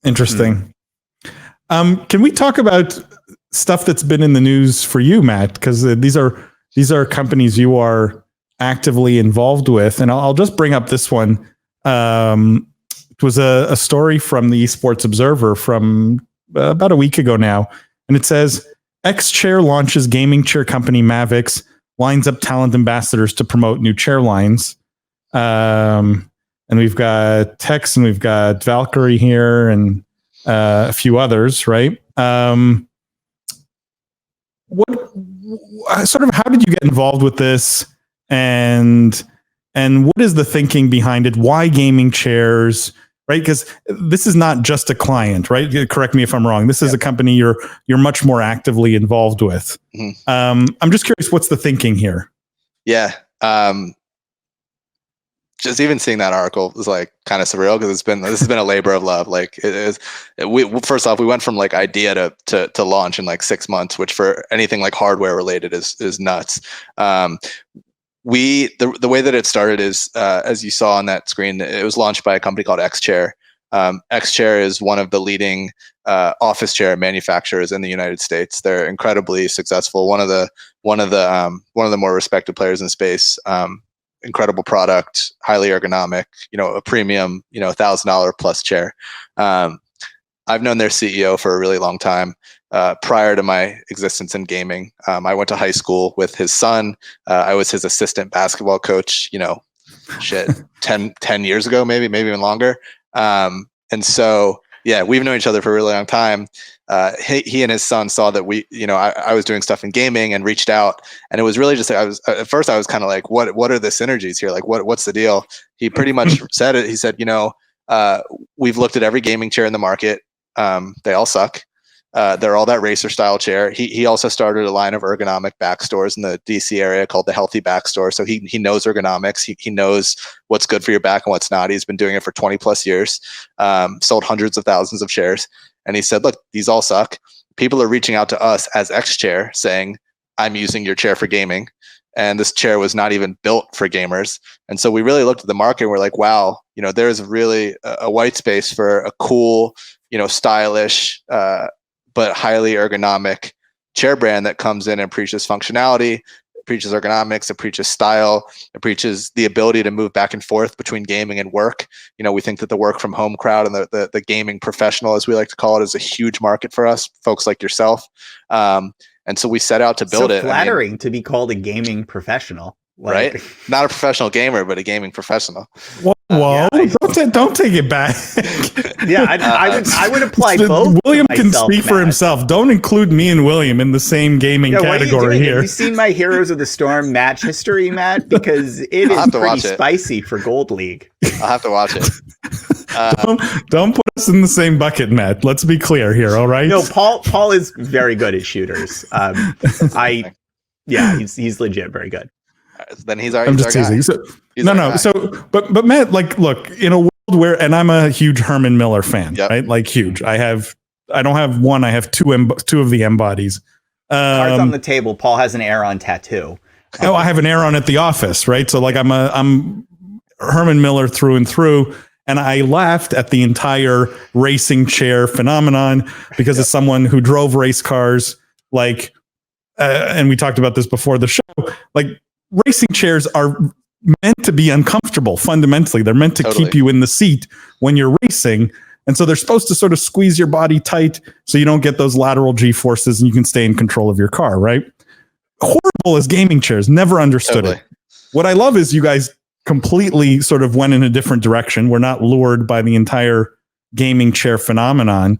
Speaker 6: Interesting. Can we talk about stuff that's been in the news for you, Matt? Because these are companies you are actively involved with, and I'll just bring up this one. It was a story from the Esports Observer from about a week ago now, and it says X Chair launches gaming chair company Mavix, lines up talent ambassadors to promote new chair lines. And we've got Tex and we've got Valkyrie here and a few others, right? How did you get involved with this? And what is the thinking behind it? Why gaming chairs, right? Because this is not just a client, right? Correct me if I'm wrong. This is a company you're much more actively involved with. Mm-hmm. I'm just curious, what's the thinking here? Yeah.
Speaker 5: Just even seeing that article was like kind of surreal because this has been a labor of love. Like first off, we went from like idea to launch in like 6 months, which for anything like hardware related is nuts. The way that it started is, as you saw on that screen, it was launched by a company called X Chair. X Chair is one of the leading office chair manufacturers in the United States. They're incredibly successful. One of the more respected players in space. Incredible product, highly ergonomic, a premium, $1,000 plus chair. I've known their CEO for a really long time. Prior to my existence in gaming, I went to high school with his son. I was his assistant basketball coach, 10 years ago, maybe even longer. And so, yeah, we've known each other for a really long time. He and his son saw that I was doing stuff in gaming and reached out, and it was really just, at first I was kind of like, what are the synergies here? Like, what's the deal? He pretty much said it. He said, we've looked at every gaming chair in the market. They all suck. They're all that racer style chair. He also started a line of ergonomic back stores in the DC area called the Healthy Back Store. So he knows ergonomics. He knows what's good for your back and what's not. He's been doing it for 20 plus years, sold hundreds of thousands of chairs. And he said, look, these all suck. People are reaching out to us as X Chair saying, I'm using your chair for gaming. And this chair was not even built for gamers. And so we really looked at the market and we're like, wow, there's really a white space for a cool, stylish, but highly ergonomic chair brand that comes in and preaches functionality, preaches ergonomics, it preaches style, it preaches the ability to move back and forth between gaming and work. We think that the work from home crowd and the gaming professional, as we like to call it, is a huge market for us, folks like yourself. And so we set out to build it.
Speaker 3: Flattering to be called a gaming professional.
Speaker 5: Right? Not a professional gamer, but a gaming professional.
Speaker 6: Whoa, don't take it back.
Speaker 3: Yeah, I would apply both.
Speaker 6: William can speak for himself. Don't include me and William in the same gaming category here.
Speaker 3: Have you seen my Heroes of the Storm match history, Matt? Because it is pretty spicy for Gold League.
Speaker 5: I'll have to watch it.
Speaker 6: Don't put us in the same bucket, Matt. Let's be clear here, all right?
Speaker 3: No, Paul is very good at shooters. He's legit very good.
Speaker 5: Then he's our.
Speaker 6: I'm
Speaker 5: he's
Speaker 6: just
Speaker 5: our guy.
Speaker 6: teasing. So,
Speaker 5: He's
Speaker 6: no,
Speaker 5: our
Speaker 6: no.
Speaker 5: guy.
Speaker 6: So, but Matt, like, look, in a world where, and I'm a huge Herman Miller fan,
Speaker 5: Yep.
Speaker 6: right? Like, huge. I don't have one. I have two of the M bodies.
Speaker 3: Cards on the table. Paul has an Aeron tattoo.
Speaker 6: Oh, I have an Aeron at the office, right? So, like, I'm Herman Miller through and through. And I laughed at the entire racing chair phenomenon because as someone who drove race cars, like, and we talked about this before the show, like racing chairs are meant to be uncomfortable. Fundamentally, they're meant to keep you in the seat when you're racing. And so they're supposed to sort of squeeze your body tight so you don't get those lateral G forces and you can stay in control of your car, right? Horrible as gaming chairs. Never understood it. What I love is you guys completely sort of went in a different direction. We're not lured by the entire gaming chair phenomenon.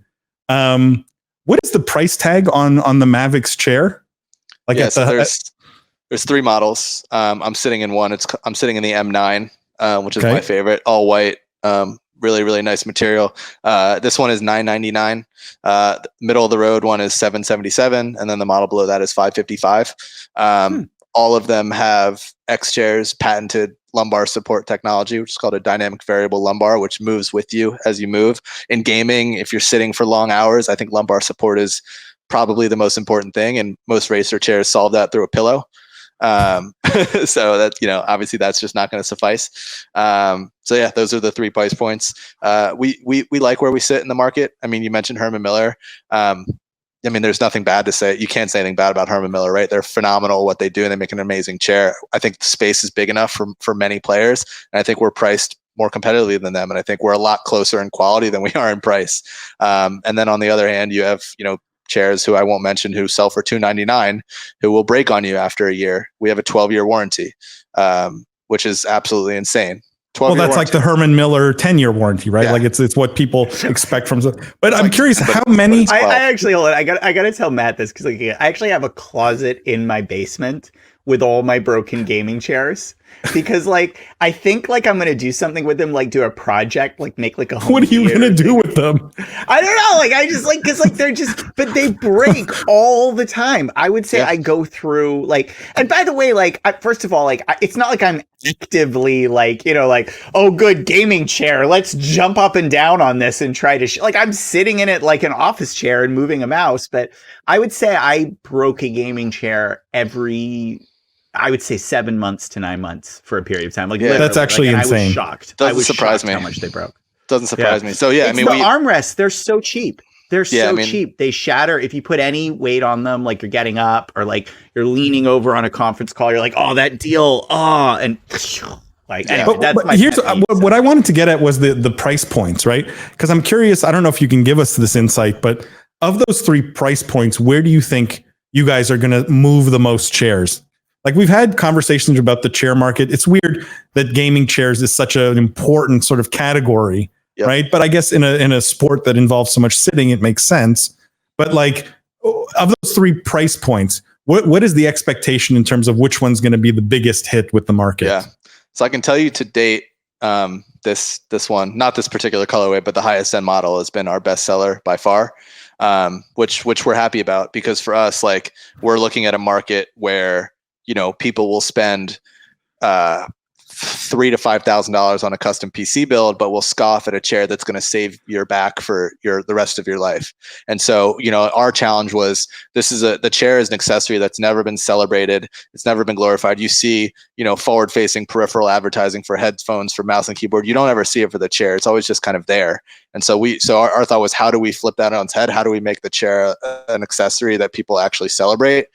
Speaker 6: What is the price tag on the Mavix chair? Like,
Speaker 5: so there's 3 models. I'm sitting in one. I'm sitting in the M9, which is my favorite, all white. Really, really nice material. This one is $999. The middle of the road one is $777, and then the model below that is $555. All of them have X chairs, patented lumbar support technology, which is called a dynamic variable lumbar, which moves with you as you move. In gaming, if you're sitting for long hours, I think lumbar support is probably the most important thing, and most racer chairs solve that through a pillow. So that's, obviously that's just not going to suffice. So yeah, those are the 3 price points. We like where we sit in the market. I mean, you mentioned Herman Miller. I mean, there's nothing bad to say. You can't say anything bad about Herman Miller, right? They're phenomenal what they do, and they make an amazing chair. I think the space is big enough for many players, and I think we're priced more competitively than them, and I think we're a lot closer in quality than we are in price. And then on the other hand, you have chairs who I won't mention who sell for $299, who will break on you after a year. We have a 12-year warranty, which is absolutely insane.
Speaker 6: Well, that's warranty. Like the Herman Miller 10-year warranty, right? Yeah. Like it's what people expect from. But I'm curious, how many?
Speaker 3: I actually hold on. I got to tell Matt this because I actually have a closet in my basement with all my broken gaming chairs. Because I think I'm gonna do something with them, do a project, make a home.
Speaker 6: What are you gonna do with them?
Speaker 3: I don't know. I just because they're just, but they break all the time. I would say I go through and by the way, first of all, it's not like I'm actively oh, good gaming chair, let's jump up and down on this and try to I'm sitting in it like an office chair and moving a mouse. But I would say I broke a gaming chair every, I would say 7 months to 9 months for a period of time.
Speaker 6: That's actually insane.
Speaker 3: I was shocked.
Speaker 5: Doesn't surprise me
Speaker 3: how much they broke.
Speaker 5: Doesn't surprise me. So
Speaker 3: I mean, the armrests, they're so cheap. They're cheap. They shatter if you put any weight on them. You're getting up or you're leaning over on a conference call. You're oh, that deal. Oh, and anyway, that's my
Speaker 6: here's what I wanted to get at was the price points, right? Because I'm curious. I don't know if you can give us this insight, but of those 3 price points, where do you think you guys are going to move the most chairs? We've had conversations about the chair market. It's weird that gaming chairs is such an important sort of category, right? But I guess in a sport that involves so much sitting, it makes sense. But of those 3 price points, what is the expectation in terms of which one's going to be the biggest hit with the market?
Speaker 5: Yeah. So I can tell you to date, this one, not this particular colorway, but the highest end model has been our best seller by far, which we're happy about, because for us, we're looking at a market where people will spend $3,000 to $5,000 on a custom PC build, but will scoff at a chair that's going to save your back for the rest of your life. And so, our challenge was the chair is an accessory that's never been celebrated. It's never been glorified. You see, forward facing peripheral advertising for headphones, for mouse and keyboard. You don't ever see it for the chair. It's always just kind of there. And so our thought was, how do we flip that on its head? How do we make the chair an accessory that people actually celebrate?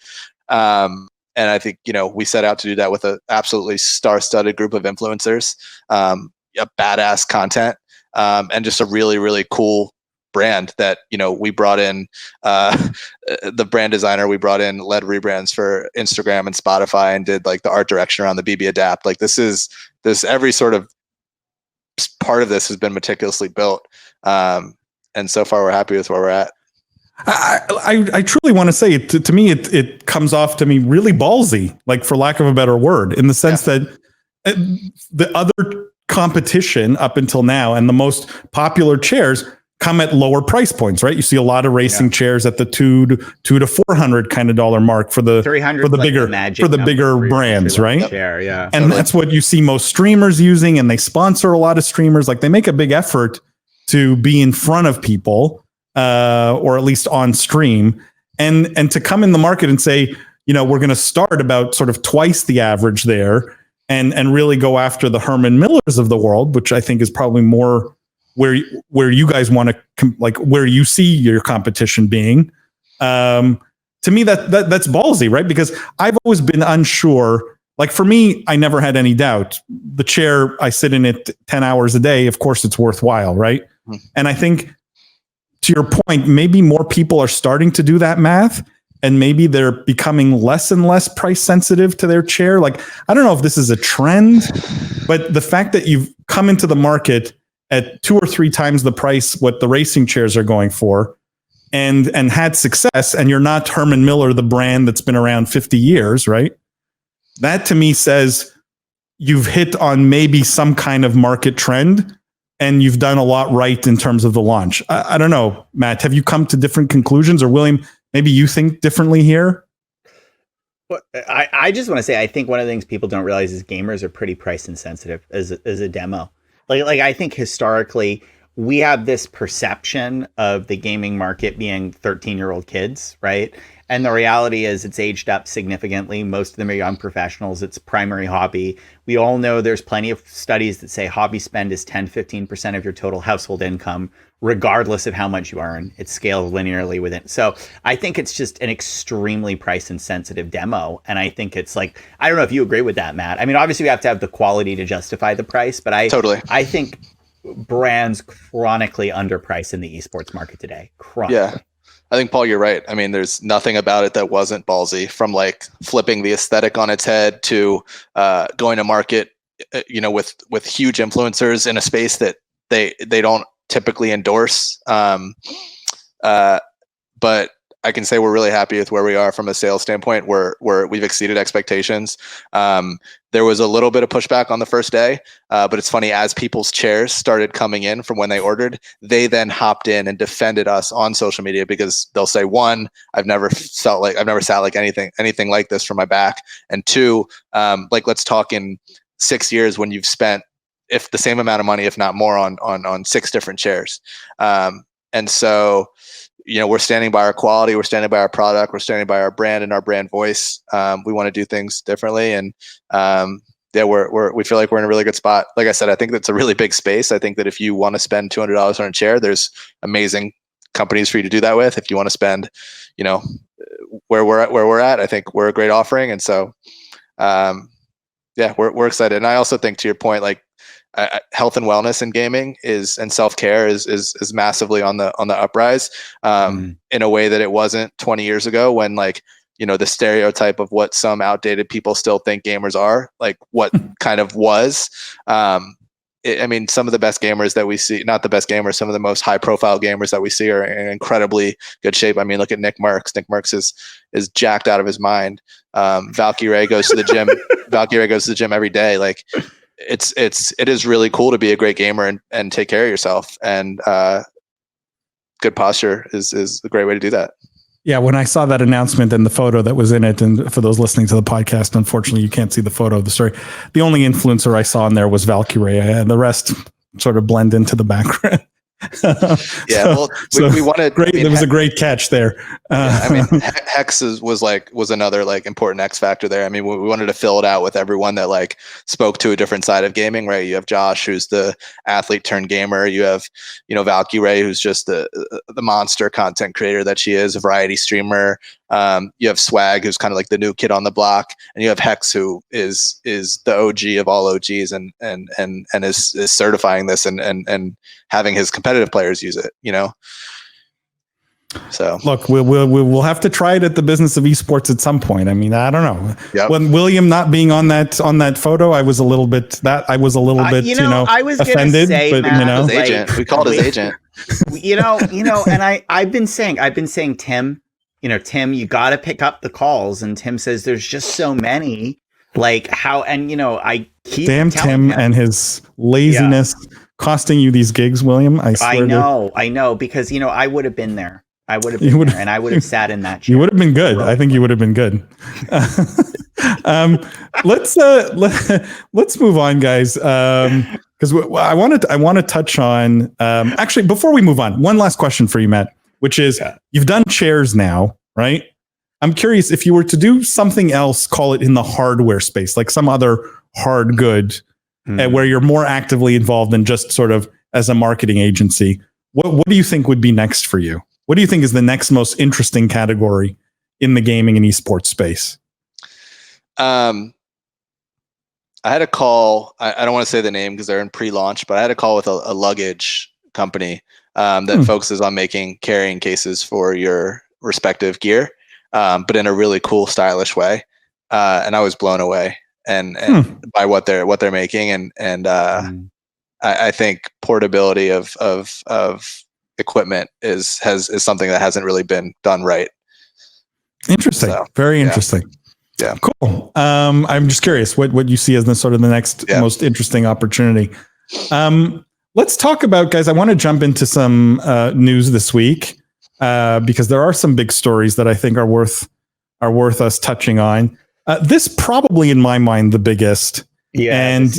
Speaker 5: And I think, we set out to do that with an absolutely star-studded group of influencers, badass content, and just a really, really cool brand that, we brought in the brand designer. We brought in, led rebrands for Instagram and Spotify, and did the art direction around the BB Adapt. Every sort of part of this has been meticulously built. And so far we're happy with where we're at.
Speaker 6: I truly want to say to me, it comes off to me really ballsy, for lack of a better word, in the sense that the other competition up until now and the most popular chairs come at lower price points, right? You see a lot of racing chairs at the $200 to $400 kind of dollar mark for the
Speaker 3: 300
Speaker 6: for the
Speaker 3: like
Speaker 6: bigger
Speaker 3: magic
Speaker 6: for the
Speaker 3: number
Speaker 6: bigger
Speaker 3: for your
Speaker 6: brands,
Speaker 3: entry-level
Speaker 6: right?
Speaker 3: chair, yeah.
Speaker 6: And that's what you see most streamers using, and they sponsor a lot of streamers. Like they make a big effort to be in front of people, or at least on stream, and to come in the market and say, we're going to start about sort of twice the average there, and really go after the Herman Millers of the world, which I think is probably more where you guys want to like where you see your competition being. To me, that's ballsy, right? Because I've always been unsure. Like for me, I never had any doubt. The chair, I sit in it 10 hours a day. Of course, it's worthwhile, right? And I think, to your point, maybe more people are starting to do that math, and maybe they're becoming less and less price sensitive to their chair. Like, I don't know if this is a trend, but the fact that you've come into the market at 2 or 3 times the price what the racing chairs are going for, and had success, and you're not Herman Miller, the brand that's been around 50 years, right? That to me says you've hit on maybe some kind of market trend, and you've done a lot right in terms of the launch. I don't know, Matt, have you come to different conclusions, or William, maybe you think differently here?
Speaker 3: Well, I just want to say, I think one of the things people don't realize is gamers are pretty price insensitive as a demo. Like I think historically we have this perception of the gaming market being 13-year-old kids, right? And the reality is it's aged up significantly. Most of them are young professionals. It's primary hobby. We all know there's plenty of studies that say hobby spend is 10-15% of your total household income, regardless of how much you earn. It scales linearly within. So I think it's just an extremely price insensitive demo. And I think it's like, I don't know if you agree with that, Matt. I mean, obviously we have to have the quality to justify the price, but I think brands chronically underprice in the esports market today. Chronically.
Speaker 5: Yeah. I think, Paul, you're right. I mean, there's nothing about it that wasn't ballsy, from like flipping the aesthetic on its head to going to market, with huge influencers in a space that they don't typically endorse. But I can say we're really happy with where we are from a sales standpoint. We've exceeded expectations. There was a little bit of pushback on the first day, but it's funny, as people's chairs started coming in from when they ordered, they then hopped in and defended us on social media, because they'll say, one, I've never sat like anything like this for my back, and two, like let's talk in 6 years when you've spent if the same amount of money, if not more, on 6 different chairs, and so. We're standing by our quality, we're standing by our product, we're standing by our brand and our brand voice. We want to do things differently, and we feel like we're in a really good spot. Like I said, I think that's a really big space. I think that if you want to spend $200 on a chair, there's amazing companies for you to do that with. If you want to spend, where we're at, I think we're a great offering, and so we're excited. And I also think, to your point, like. Health and wellness in gaming and self-care is massively on the uprise, in a way that it wasn't 20 years ago, when the stereotype of what some outdated people still think gamers are, like what kind of was. Some of the best gamers that we see, not the best gamers, some of the most high profile gamers that we see are in incredibly good shape. I mean, look at Nick Marks. Nick Marks is jacked out of his mind. Valkyrie goes to the gym. Valkyrie goes to the gym every day. Like, it is really cool to be a great gamer and take care of yourself, and good posture is a great way to do that.
Speaker 6: Yeah, when I saw that announcement and the photo that was in it, and for those listening to the podcast, unfortunately you can't see the photo of the story. The only influencer I saw in there was Valkyrie, and the rest sort of blend into the background.
Speaker 5: We wanted.
Speaker 6: There was a great catch there.
Speaker 5: Hex was another important X factor there. I mean, we wanted to fill it out with everyone that spoke to a different side of gaming, right? You have Josh, who's the athlete turned gamer. You have Valkyrie, who's just the monster content creator that she is, a variety streamer. You have Swag, who's kind of like the new kid on the block, and you have Hex, who is the OG of all OGs, and is certifying this and having his competitive players use it. So
Speaker 6: look, we'll have to try it at the business of esports at some point. I mean, I don't know.
Speaker 5: Yep.
Speaker 6: When William not being on that photo, I was a little bit
Speaker 3: I was
Speaker 6: offended.
Speaker 3: Say,
Speaker 6: but
Speaker 3: Matt,
Speaker 5: his agent, we called his agent.
Speaker 3: And I've been saying, Tim. Tim, you got to pick up the calls. And Tim says there's just so many. I keep
Speaker 6: damn
Speaker 3: telling
Speaker 6: Tim
Speaker 3: him,
Speaker 6: and his laziness costing you these gigs, William. I swear.
Speaker 3: I know, because I would have been there. I would have been there, and I would have sat in that chair.
Speaker 6: You would have been good. I think you would have been good. Let's move on, guys. Because I want to touch on. Actually, before we move on, one last question for you, Matt, which is you've done chairs now, right? I'm curious if you were to do something else, call it in the hardware space, like some other hard good, where you're more actively involved than just sort of as a marketing agency. What do you think would be next for you? What do you think is the next most interesting category in the gaming and esports space?
Speaker 5: I had a call. I don't want to say the name because they're in pre-launch, but I had a call with a luggage company that focuses on making carrying cases for your respective gear, but in a really cool, stylish way. And I was blown away and by what they're making, and I think portability of equipment is something that hasn't really been done right.
Speaker 6: Interesting. So, very interesting.
Speaker 5: Yeah.
Speaker 6: Cool. I'm just curious what you see as the sort of the next most interesting opportunity. Let's talk about, guys. I want to jump into some news this week because there are some big stories that I think are worth us touching on. This probably, in my mind, the biggest. Yeah. And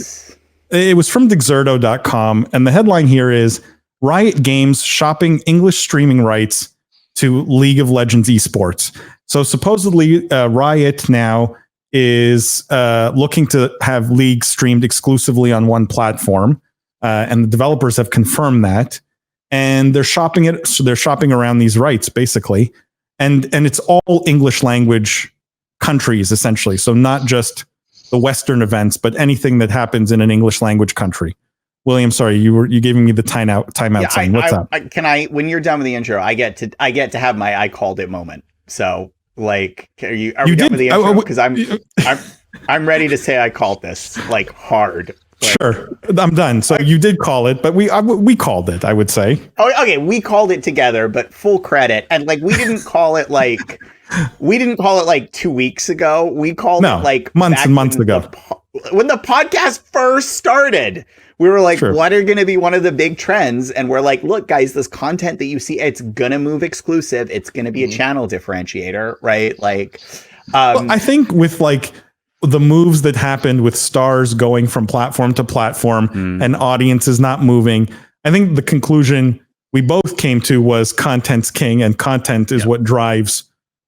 Speaker 6: it was from Dexerto.com, and the headline here is Riot Games shopping English streaming rights to League of Legends esports. So supposedly Riot now is looking to have League streamed exclusively on one platform, and the developers have confirmed that. And they're shopping it. So they're shopping around these rights basically, and it's all English language countries essentially. So not just the Western events, but anything that happens in an English language country. William, sorry, you giving me the timeout sign. What's up?
Speaker 3: Can I, when you're done with the intro, I get to have my I called it moment. So like, are we done with the intro? Because I'm ready to say I called this like hard.
Speaker 6: Sure, I'm done. So you did call it, but we called it, I would say.
Speaker 3: Oh, okay, we called it together, but full credit. And like, we didn't call it like 2 weeks ago. We called it like
Speaker 6: months and months ago.
Speaker 3: When the podcast first started, we were like, what are going to be one of the big trends? And we're like, look, guys, this content that you see, it's going to move exclusive. It's going to be a channel differentiator, right? Like,
Speaker 6: well, I think with like the moves that happened with stars going from platform to platform and audiences not moving, I think the conclusion we both came to was content's king, and content is what drives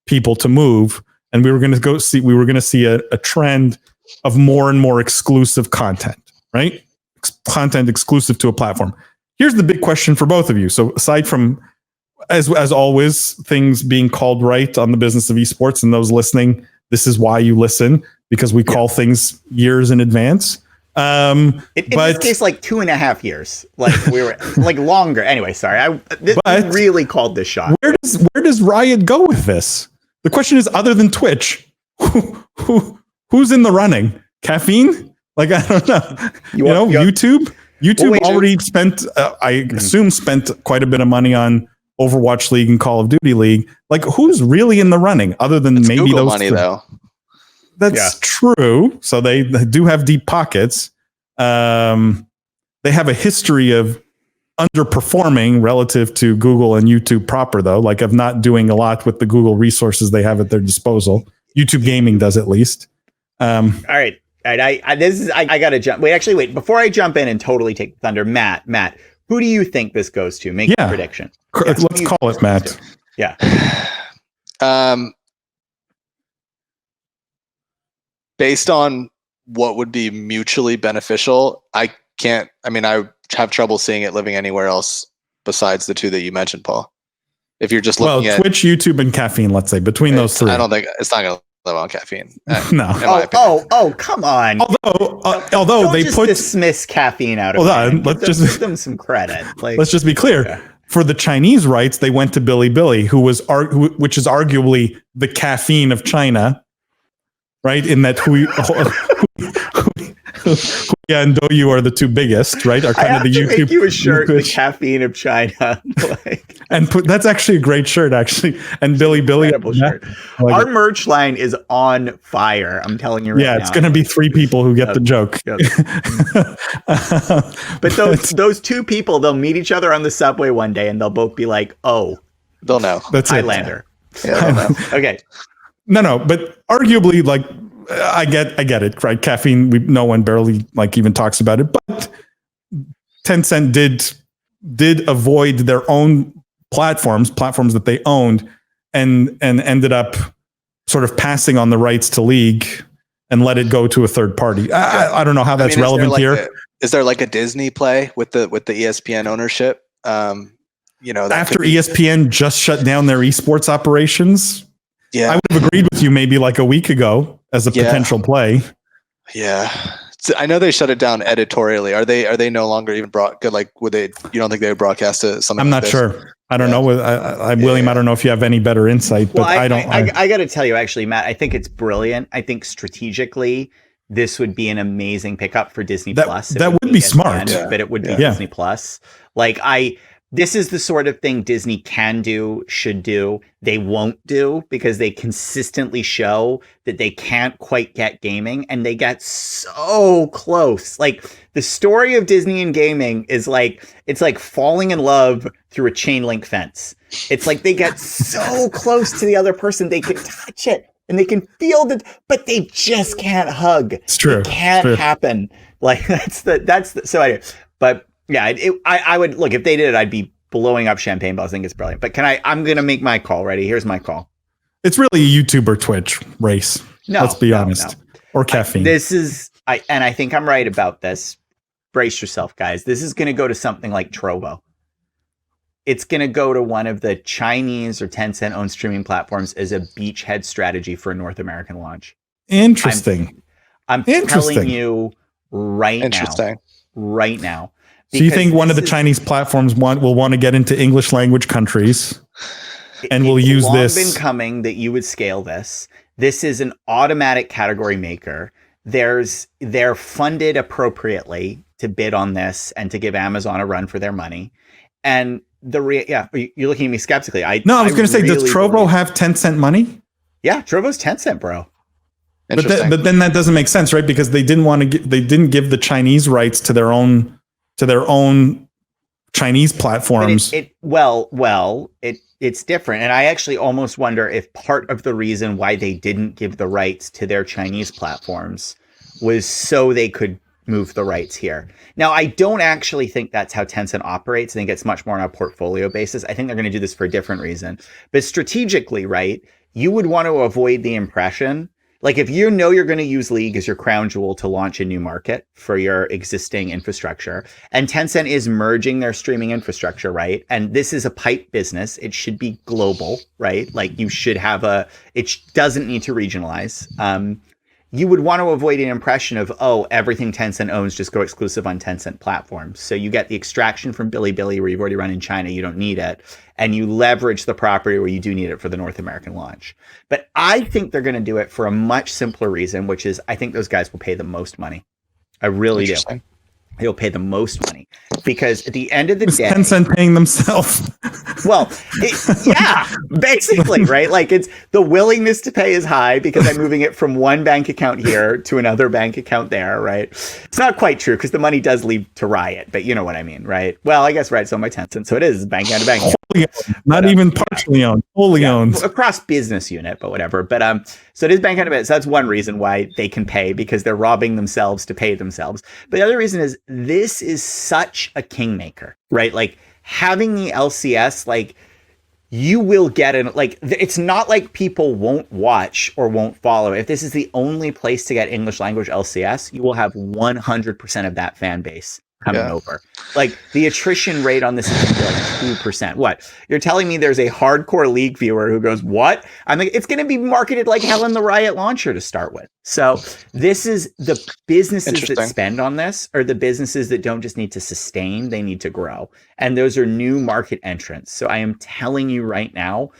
Speaker 6: people to move. And we were going to see a trend of more and more exclusive content, right? Content exclusive to a platform. Here's the big question for both of you. So aside from, as always, things being called right on the business of esports, and those listening, this is why you listen, because we call things years in advance.
Speaker 3: In this case, like 2.5 years, like we were like longer. Anyway, sorry. We really called this shot.
Speaker 6: Where does Riot go with this? The question is, other than Twitch, who's in the running? Caffeine? Like, I don't know. YouTube? YouTube already spent, I assume, spent quite a bit of money on Overwatch League and Call of Duty League. Like, who's really in the running other than maybe
Speaker 5: Google
Speaker 6: those
Speaker 5: money,
Speaker 6: three?
Speaker 5: Though.
Speaker 6: That's true. So they do have deep pockets. They have a history of underperforming relative to Google and YouTube proper, though, like of not doing a lot with the Google resources they have at their disposal. YouTube Gaming does, at least.
Speaker 3: All right. I gotta jump. Wait. Before I jump in and totally take the thunder, Matt, who do you think this goes to? Make a prediction.
Speaker 6: Let's call it Matt.
Speaker 3: Yeah.
Speaker 5: Based on what would be mutually beneficial, I have trouble seeing it living anywhere else besides the two that you mentioned, Paul. If you're just looking at
Speaker 6: Twitch, YouTube, and caffeine, let's say between those three,
Speaker 5: I don't think it's not going to live on caffeine.
Speaker 6: No.
Speaker 3: Come on.
Speaker 6: Although
Speaker 3: don't
Speaker 6: they
Speaker 3: just dismiss caffeine out of it.
Speaker 6: Let's
Speaker 3: just give them some credit. Like,
Speaker 6: let's just be clear.
Speaker 3: Yeah.
Speaker 6: For the Chinese rights, they went to Bilibili, which is arguably the caffeine of China, right? In that Huya and Douyu are the two biggest, right? Are kind of the YouTube.
Speaker 3: Make you a shirt, the caffeine of China. Like,
Speaker 6: and put that's actually a great shirt, actually. And Billy,
Speaker 3: Incredible shirt.
Speaker 6: like
Speaker 3: Our
Speaker 6: it.
Speaker 3: merch line is on fire. I'm telling you right now.
Speaker 6: Yeah, it's going to be 3 people who get the joke.
Speaker 3: Yep. But those 2 people, they'll meet each other on the subway one day, and they'll both be like, "Oh,
Speaker 5: They'll know.
Speaker 6: That's it.
Speaker 3: Highlander."
Speaker 5: Yeah, they'll know.
Speaker 3: Okay.
Speaker 6: No, but arguably, like, I get it, right? Caffeine, no one barely like even talks about it, but Tencent did avoid their own platforms that they owned, and ended up sort of passing on the rights to League and let it go to a third party. I don't know how that's relevant here.
Speaker 5: Is there like a Disney play with the ESPN ownership?
Speaker 6: After ESPN just shut down their esports operations, I would have agreed with you maybe like a week ago as a potential play.
Speaker 5: Yeah. I know they shut it down editorially. Are they no longer even would they, you don't think they would broadcast to something?
Speaker 6: I'm not sure. I don't know. William, I don't know if you have any better insight, but I don't.
Speaker 3: I got to tell you, actually, Matt, I think it's brilliant. I think strategically, this would be an amazing pickup for Disney Plus.
Speaker 6: That would be smart.
Speaker 3: But it would be Disney Plus. This is the sort of thing Disney can do, should do. They won't do because they consistently show that they can't quite get gaming, and they get so close. Like, the story of Disney and gaming is it's like falling in love through a chain link fence. It's like they get so close to the other person, they can touch it and they can feel it, but they just can't hug.
Speaker 6: It's true.
Speaker 3: It can't happen. Like, so anyway, but yeah, I would look, if they did it, I'd be blowing up champagne bottles. I think it's brilliant. But I'm going to make my call. Ready? Here's my call.
Speaker 6: It's really a YouTube or Twitch race. Let's be honest. No. Or caffeine.
Speaker 3: And I think I'm right about this. Brace yourself, guys. This is going to go to something like Trovo. It's going to go to one of the Chinese or Tencent-owned streaming platforms as a beachhead strategy for a North American launch.
Speaker 6: Interesting.
Speaker 3: I'm telling you right now.
Speaker 6: So you think one of the Chinese platforms will want to get into English language countries, and will use this?
Speaker 3: It's long been coming that you would scale this. This is an automatic category maker. They're funded appropriately to bid on this and to give Amazon a run for their money. And you're looking at me skeptically. I was going to say,
Speaker 6: does Trovo have Tencent money?
Speaker 3: Yeah, Trovo's Tencent, bro.
Speaker 6: But then that doesn't make sense, right? Because they didn't give the Chinese rights to their own Chinese platforms.
Speaker 3: It's different. And I actually almost wonder if part of the reason why they didn't give the rights to their Chinese platforms was so they could move the rights here. Now, I don't actually think that's how Tencent operates. I think it's much more on a portfolio basis. I think they're going to do this for a different reason. But strategically, right, you would want to avoid the impression, like, if you know you're going to use League as your crown jewel to launch a new market for your existing infrastructure, and Tencent is merging their streaming infrastructure, right? And this is a pipe business. It should be global, right? Like, you should have it doesn't need to regionalize. You would want to avoid an impression of, everything Tencent owns just go exclusive on Tencent platforms. So you get the extraction from Bilibili where you've already run in China, you don't need it. And you leverage the property where you do need it for the North American launch. But I think they're going to do it for a much simpler reason, which is I think those guys will pay the most money. I really do. They'll pay the most money because at the end of the day,
Speaker 6: Tencent paying themselves.
Speaker 3: Well, basically, right? Like, it's the willingness to pay is high because I'm moving it from one bank account here to another bank account there, right? It's not quite true because the money does leave to Riot, but you know what I mean, right? Well, I guess Riot's owned by Tencent, so it is bank account to bank.
Speaker 6: Not even partially owned, wholly owned.
Speaker 3: Across business unit, but whatever. But so it is bank account to bank. So that's one reason why they can pay, because they're robbing themselves to pay themselves. But the other reason is this is such a kingmaker, right? Like, having the LCS, like, you will get it's not like people won't watch or won't follow. If this is the only place to get English language LCS, you will have 100% of that fan base coming over. Like, the attrition rate on this is like 2%. What? You're telling me there's a hardcore League viewer who goes, what? I'm like, it's going to be marketed like hell in the Riot launcher to start with. So this is the businesses that spend on this are the businesses that don't just need to sustain, they need to grow. And those are new market entrants. So I am telling you right now,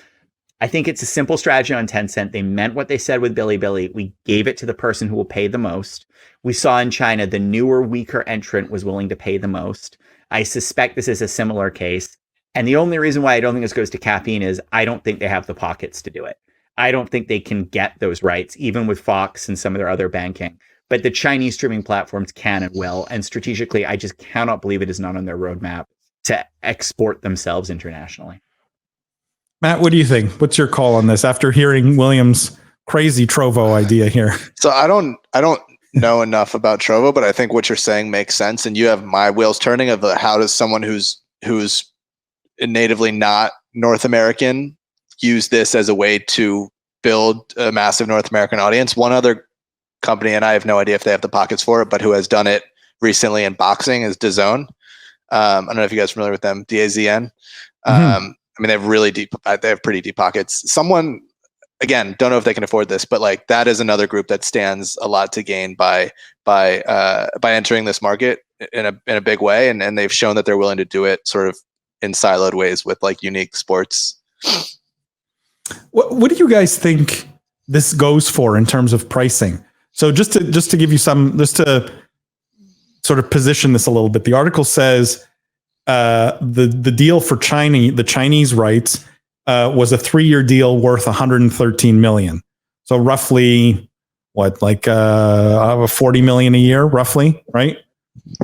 Speaker 3: I think it's a simple strategy on Tencent. They meant what they said with Bilibili. We gave it to the person who will pay the most. We saw in China, the newer, weaker entrant was willing to pay the most. I suspect this is a similar case. And the only reason why I don't think this goes to caffeine is I don't think they have the pockets to do it. I don't think they can get those rights, even with Fox and some of their other banking. But the Chinese streaming platforms can and will. And strategically, I just cannot believe it is not on their roadmap to export themselves internationally.
Speaker 6: Matt, what do you think? What's your call on this after hearing William's crazy Trovo idea here?
Speaker 5: So I don't know enough about Trovo, but I think what you're saying makes sense. And you have my wheels turning of how does someone who's natively not North American use this as a way to build a massive North American audience. One other company, and I have no idea if they have the pockets for it, but who has done it recently in boxing is DAZN. I don't know if you guys are familiar with them, DAZN. I mean, they have pretty deep pockets. Someone, again, don't know if they can afford this, but like that is another group that stands a lot to gain by entering this market in a big way. And they've shown that they're willing to do it sort of in siloed ways with like unique sports.
Speaker 6: What do you guys think this goes for in terms of pricing? So just to give you just to sort of position this a little bit, the article says the deal for the Chinese rights was a 3-year deal worth 113 million. So roughly like 40 million a year, roughly, right?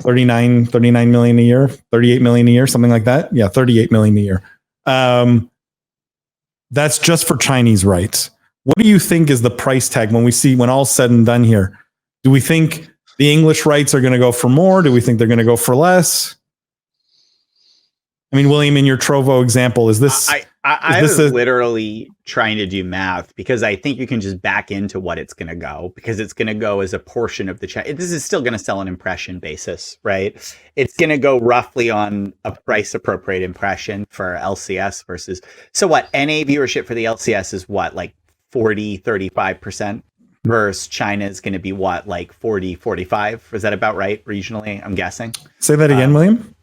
Speaker 6: 39 million a year, 38 million a year, something like that. Yeah, 38 million a year. That's just for Chinese rights. What do you think is the price tag when all's said and done here? Do we think the English rights are going to go for more? Do we think they're going to go for less? I mean, William, in your Trovo example, is this?
Speaker 3: I was literally trying to do math because I think you can just back into what it's going to go because it's going to go as a portion of the this is still going to sell an impression basis, right? It's going to go roughly on a price appropriate impression for LCS versus. So what NA viewership for the LCS is what, like 35% versus China is going to be what, like 45? Is that about right regionally? I'm guessing.
Speaker 6: Say that again, William.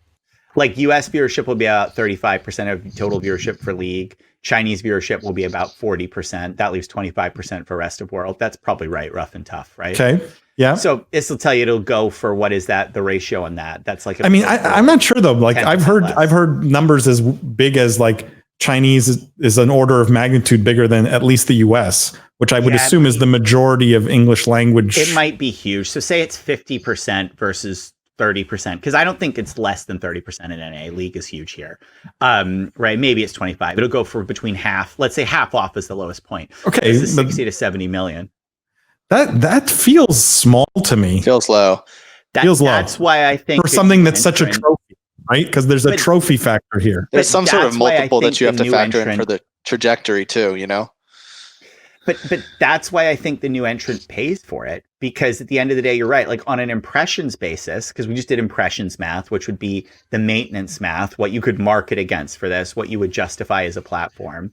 Speaker 3: Like US viewership will be about 35% of total viewership for League. Chinese viewership will be about 40%. That leaves 25% for rest of world. That's probably right, rough and tough, right?
Speaker 6: Okay. Yeah.
Speaker 3: So this will tell you it'll go for what is that, the ratio on that? That's like,
Speaker 6: I'm not sure though. Like I've heard numbers as big as like Chinese is an order of magnitude bigger than at least the US, which I would assume is the majority of English language.
Speaker 3: It might be huge. So say it's 50% versus 30%, because I don't think it's less than 30% in NA. League is huge here. Right. Maybe it's 25. It'll go for between half. Let's say half off is the lowest point.
Speaker 6: Okay.
Speaker 3: This is 60 to 70 million.
Speaker 6: That feels small to me.
Speaker 5: Feels low.
Speaker 6: Feels low.
Speaker 3: That's why I think
Speaker 6: for something that's such a trophy, right? Because there's a trophy factor here.
Speaker 5: There's some sort of multiple that you have to factor in for the trajectory too, you know?
Speaker 3: But that's why I think the new entrant pays for it, because at the end of the day, you're right. Like on an impressions basis, because we just did impressions math, which would be the maintenance math, what you could market against for this, what you would justify as a platform.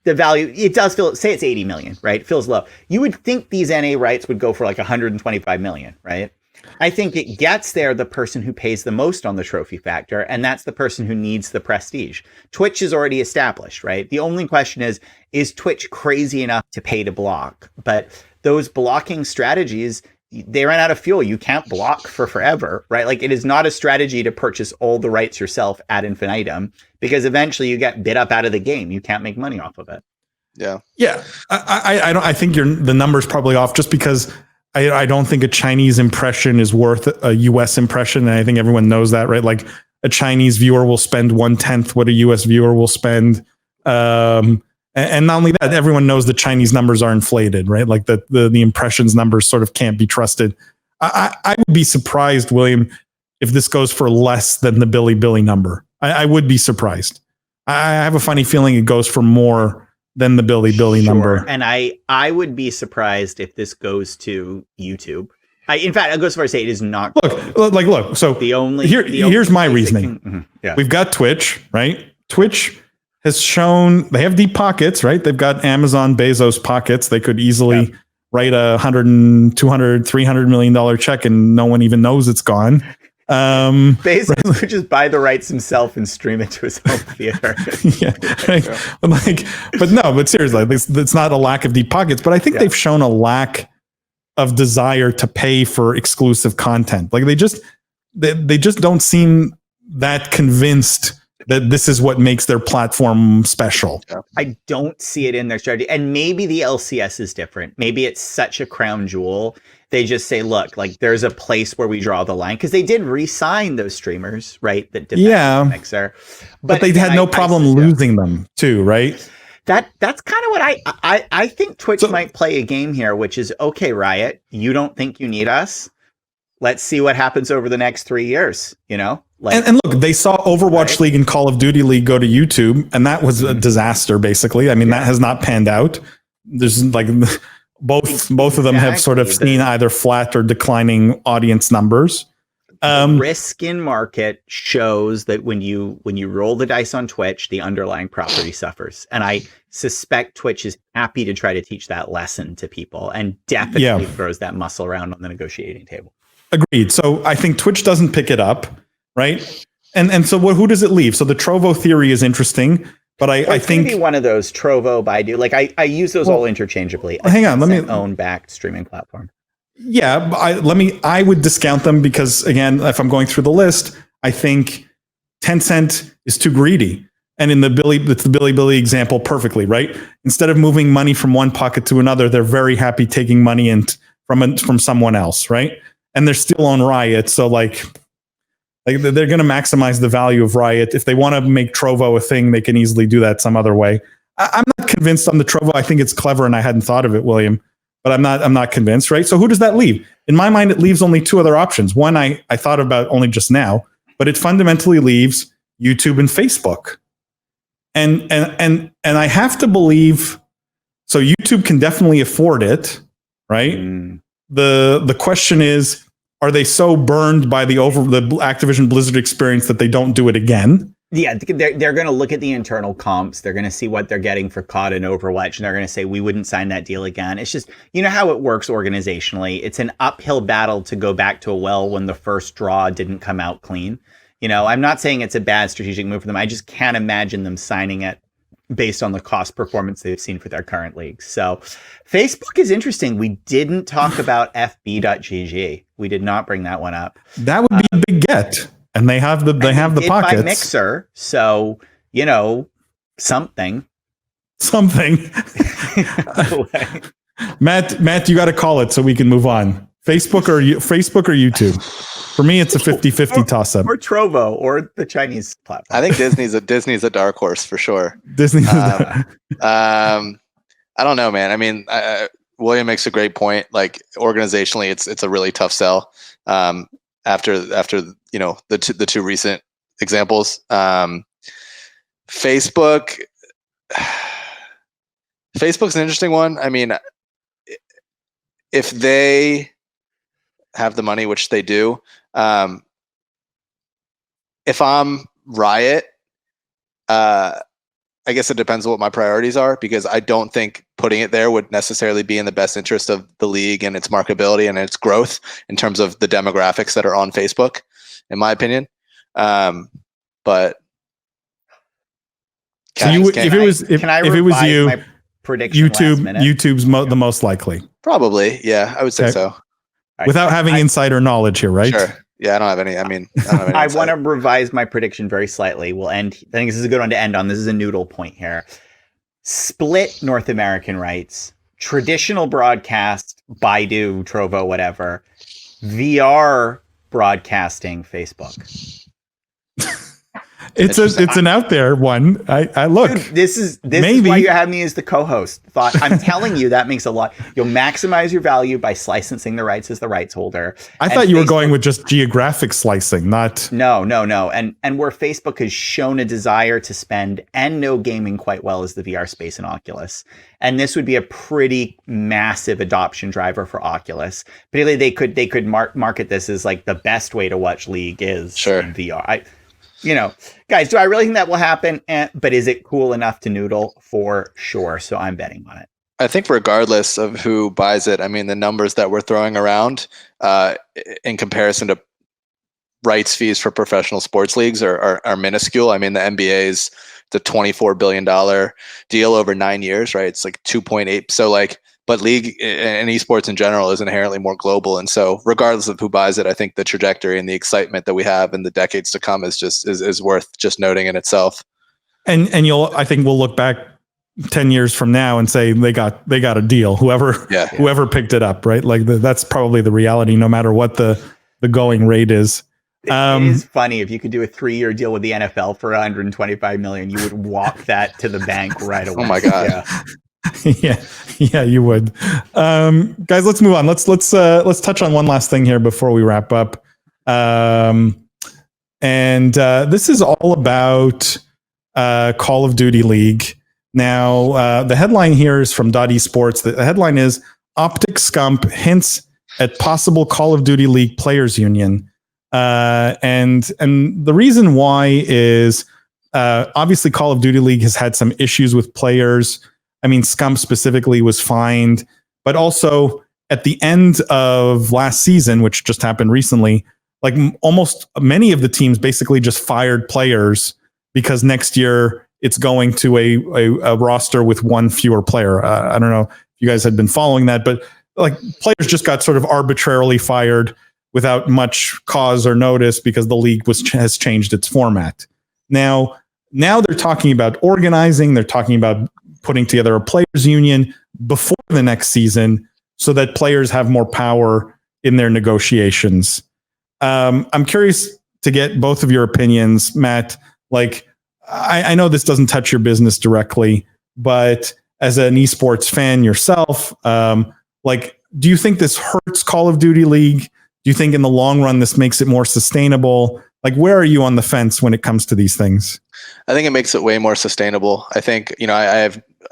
Speaker 3: The value, it does feel, say it's 80 million, right? It feels low. You would think these NA rights would go for like 125 million, right? I think it gets there the person who pays the most on the trophy factor, and that's the person who needs the prestige. Twitch is already established, right? The only question is Twitch crazy enough to pay to block? But those blocking strategies, they ran out of fuel. You can't block for forever, right? Like it is not a strategy to purchase all the rights yourself ad infinitum, because eventually you get bid up out of the game. You can't make money off of it.
Speaker 5: Yeah.
Speaker 6: Yeah. I think the number's probably off just because I don't think a Chinese impression is worth a US impression. And I think everyone knows that, right? Like a Chinese viewer will spend 1/10 what a US viewer will spend. And not only that, everyone knows the Chinese numbers are inflated, right? Like the impressions numbers sort of can't be trusted. I would be surprised, William, if this goes for less than the Billy number. I would be surprised. I have a funny feeling it goes for more than the Billy number.
Speaker 3: And I would be surprised if this goes to YouTube. In fact, I'll go so far as to say it is not.
Speaker 6: Look. So here's my reasoning.
Speaker 3: Yeah.
Speaker 6: We've got Twitch, right? Twitch has shown they have deep pockets, right? They've got Amazon Bezos pockets. They could easily write a $100, $200, $300 million check and no one even knows it's gone.
Speaker 3: Bezos could just buy the rights himself and stream it to his home theater.
Speaker 6: Right? But seriously, it's not a lack of deep pockets, but I think they've shown a lack of desire to pay for exclusive content. Like they just don't seem that convinced that this is what makes their platform special.
Speaker 3: I don't see it in their strategy. And maybe the LCS is different. Maybe it's such a crown jewel. They just say, look, like there's a place where we draw the line. Because they did re-sign those streamers, right? That did Mixer.
Speaker 6: But they had no problem losing them too, right?
Speaker 3: That's kind of what I think Twitch might play a game here, which is, okay, Riot, you don't think you need us? Let's see what happens over the next 3 years, you know? Like,
Speaker 6: and look, they saw Overwatch League and Call of Duty League go to YouTube, and that was a disaster, basically. I mean, that has not panned out. There's like both of them have sort of seen either flat or declining audience numbers.
Speaker 3: Risk in market shows that when you roll the dice on Twitch, the underlying property suffers. And I suspect Twitch is happy to try to teach that lesson to people and definitely throws that muscle around on the negotiating table.
Speaker 6: Agreed. So I think Twitch doesn't pick it up, right? And so who does it leave? So the Trovo theory is interesting, but I think
Speaker 3: maybe one of those Trovo, Baidu, like I use those all interchangeably.
Speaker 6: Hang on, let me
Speaker 3: own backed streaming platform.
Speaker 6: Yeah, I would discount them because, again, if I'm going through the list, I think Tencent is too greedy. And in it's the Bilibili example perfectly, right? Instead of moving money from one pocket to another, they're very happy taking money from someone else, right? And they're still on Riot, so like they're going to maximize the value of Riot. If they want to make Trovo a thing, they can easily do that some other way. I'm not convinced on the Trovo. I think it's clever, and I hadn't thought of it, William. But I'm not convinced, right? So who does that leave? In my mind, it leaves only two other options. One I thought about only just now, but it fundamentally leaves YouTube and Facebook. And I have to believe, so YouTube can definitely afford it, right? The question is, are they so burned by the Activision Blizzard experience that they don't do it again?
Speaker 3: Yeah, they're going to look at the internal comps. They're going to see what they're getting for CoD and Overwatch, and they're going to say, we wouldn't sign that deal again. It's just, you know how it works organizationally. It's an uphill battle to go back to a well when the first draw didn't come out clean. You know, I'm not saying it's a bad strategic move for them. I just can't imagine them signing it based on the cost performance they've seen for their current leagues. So Facebook is interesting. We didn't talk about FB.GG. We did not bring that one up.
Speaker 6: That would be a big get. And they have the pockets.
Speaker 3: By Mixer, so you know something.
Speaker 6: Matt, you got to call it so we can move on. Facebook or YouTube? For me, it's a 50-50 toss-up.
Speaker 3: Or Trovo, or the Chinese platform.
Speaker 5: I think Disney's a dark horse for sure.
Speaker 6: Disney.
Speaker 5: I don't know, man. I mean, William makes a great point. Like organizationally, it's a really tough sell. After you know the two recent examples, Facebook's an interesting one. I mean, if they have the money, which they do, if I'm Riot, I guess it depends on what my priorities are, because I don't think putting it there would necessarily be in the best interest of the league and its marketability and its growth in terms of the demographics that are on Facebook, in my opinion. But
Speaker 6: so if it was you,
Speaker 3: my prediction
Speaker 6: YouTube's the most likely.
Speaker 5: Probably, yeah, I would say so.
Speaker 6: Without having insider knowledge here, right?
Speaker 5: Sure. Yeah, I don't have any. I mean, I don't have any
Speaker 3: I want to revise my prediction very slightly. We'll end. I think this is a good one to end on. This is a noodle point here. Split North American rights, traditional broadcast, Baidu, Trovo, whatever, VR broadcasting, Facebook.
Speaker 6: It's an out there one. I look.
Speaker 3: Dude, this is why you have me as the co-host. I'm telling you, that makes a lot. You'll maximize your value by licensing the rights as the rights holder.
Speaker 6: I thought you were going with just geographic slicing, not.
Speaker 3: No. And where Facebook has shown a desire to spend and know gaming quite well is the VR space in Oculus. And this would be a pretty massive adoption driver for Oculus. Particularly, they could market this as like the best way to watch League is in VR. Guys, do I really think that will happen? But is it cool enough to noodle? For sure. So I'm betting on it.
Speaker 5: I think regardless of who buys it, I mean, the numbers that we're throwing around in comparison to rights fees for professional sports leagues are minuscule. I mean, the NBA's the $24 billion deal over 9 years, right? It's like 2.8. So like but league and esports in general is inherently more global. And so regardless of who buys it, I think the trajectory and the excitement that we have in the decades to come is worth just noting in itself.
Speaker 6: And I think we'll look back 10 years from now and say they got a deal, whoever picked it up, right? Like that's probably the reality, no matter what the going rate is.
Speaker 3: It is funny, if you could do a 3-year deal with the NFL for 125 million, you would walk that to the bank right away.
Speaker 5: Oh my God.
Speaker 6: Yeah, you would. Guys, let's move on. Let's touch on one last thing here before we wrap up. This is all about Call of Duty League. Now, the headline here is from .esports. The headline is OpTic Scump hints at possible Call of Duty League players union. And the reason why is obviously Call of Duty League has had some issues with players. I mean, Scump specifically was fined, but also at the end of last season, which just happened recently, like almost many of the teams basically just fired players because next year it's going to a roster with one fewer player. I don't know if you guys had been following that, but like players just got sort of arbitrarily fired without much cause or notice because the league has changed its format. Now they're talking about organizing. They're talking about putting together a players union before the next season so that players have more power in their negotiations. I'm curious to get both of your opinions, Matt. Like, I know this doesn't touch your business directly, but as an esports fan yourself, do you think this hurts Call of Duty League? Do you think in the long run this makes it more sustainable? Like, where are you on the fence when it comes to these things?
Speaker 5: I think it makes it way more sustainable. I think,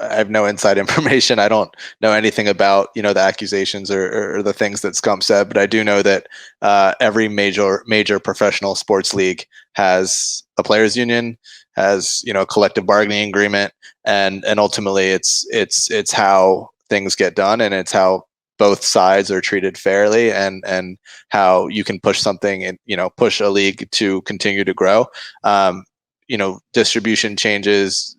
Speaker 5: I have no inside information. I don't know anything about, the accusations or the things that Scump said, but I do know that every major professional sports league has a players union, has, collective bargaining agreement, and ultimately it's how things get done, and it's how both sides are treated fairly, and how you can push something and, push a league to continue to grow. Distribution changes,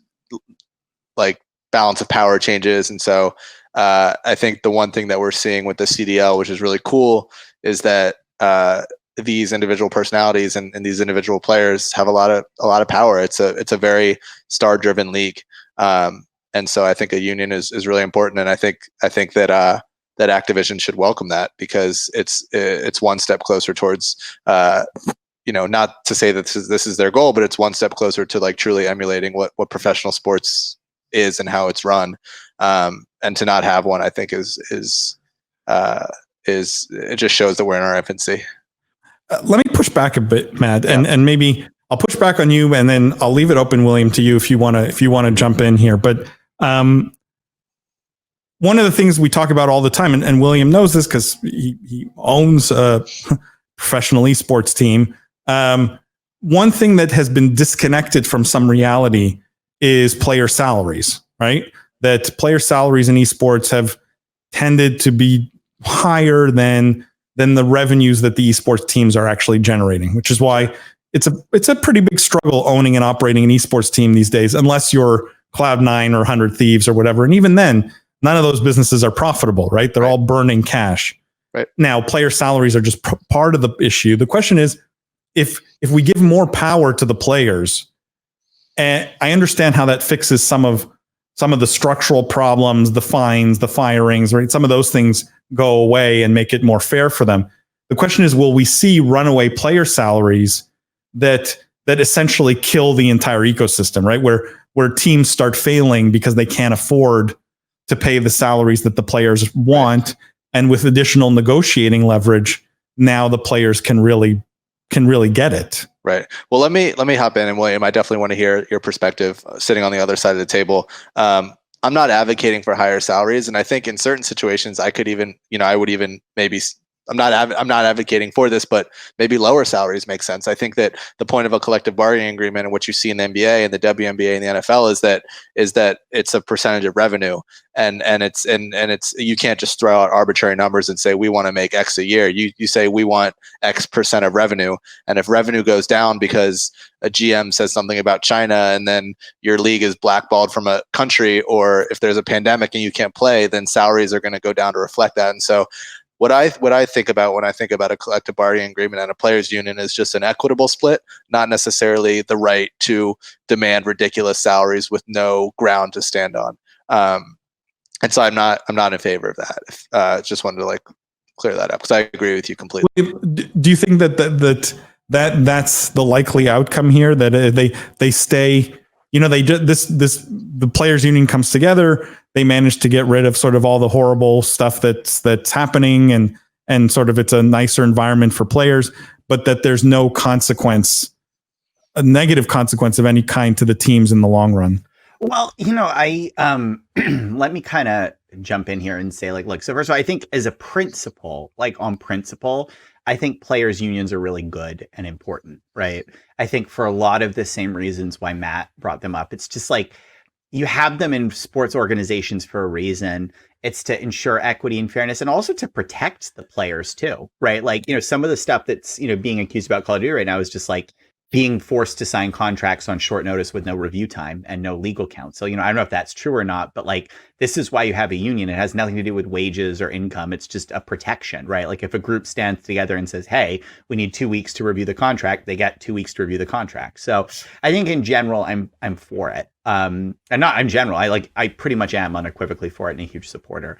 Speaker 5: like balance of power changes. And so I think the one thing that we're seeing with the CDL, which is really cool, is that these individual personalities and these individual players have a lot of power. It's a very star driven league. And so I think a union is really important. And I think that Activision should welcome that, because it's one step closer towards, not to say that this is their goal, but it's one step closer to like truly emulating what professional sports is and how it's run. And to not have one, I think is it just shows that we're in our infancy.
Speaker 6: Let me push back a bit, Matt, and maybe I'll push back on you, and then I'll leave it open, William, to you if you want to jump in here. But one of the things we talk about all the time, and William knows this because he owns a professional esports team. One thing that has been disconnected from some reality is player salaries, right? That player salaries in esports have tended to be higher than the revenues that the esports teams are actually generating, which is why it's a pretty big struggle owning and operating an esports team these days, unless you're Cloud9 or 100 Thieves or whatever. And even then, none of those businesses are profitable, right? They're all burning cash.
Speaker 5: Right. Now,
Speaker 6: player salaries are just part of the issue. The question is, if we give more power to the players, and I understand how that fixes some of the structural problems, the fines, the firings, right? Some of those things go away and make it more fair for them. The question is, will we see runaway player salaries that essentially kill the entire ecosystem, right? Where teams start failing because they can't afford to pay the salaries that the players want. Right. And with additional negotiating leverage, now the players can really get it.
Speaker 5: Right. Well, let me hop in, and William, I definitely want to hear your perspective sitting on the other side of the table. I'm not advocating for higher salaries, and I think in certain situations I would even maybe I'm not advocating for this, but maybe lower salaries make sense. I think that the point of a collective bargaining agreement and what you see in the NBA and the WNBA and the NFL is that it's a percentage of revenue, and it's you can't just throw out arbitrary numbers and say we want to make X a year. You say we want X percent of revenue, and if revenue goes down because a GM says something about China and then your league is blackballed from a country, or if there's a pandemic and you can't play, then salaries are going to go down to reflect that. And so what I think about when I think about a collective bargaining agreement and a players union is just an equitable split, not necessarily the right to demand ridiculous salaries with no ground to stand on. And so I'm not in favor of that. Just wanted to like clear that up because I agree with you completely.
Speaker 6: Do you think that's the likely outcome here, that they stay, the players union comes together, they manage to get rid of sort of all the horrible stuff that's happening, and sort of it's a nicer environment for players, but that there's no consequence, a negative consequence of any kind to the teams in the long run?
Speaker 3: Well, I let me kind of jump in here and say, like, look, so first of all, I think as a principle, like on principle, I think players unions are really good and important, right? I think for a lot of the same reasons why Matt brought them up. It's just like you have them in sports organizations for a reason. It's to ensure equity and fairness, and also to protect the players too, right? Like, some of the stuff that's, being accused about Call of Duty right now is just like being forced to sign contracts on short notice with no review time and no legal counsel. I don't know if that's true or not, but like, this is why you have a union. It has nothing to do with wages or income. It's just a protection, right? Like if a group stands together and says, hey, we need 2 weeks to review the contract, they get 2 weeks to review the contract. So I think in general, I'm for it. And not in general, I pretty much am unequivocally for it and a huge supporter.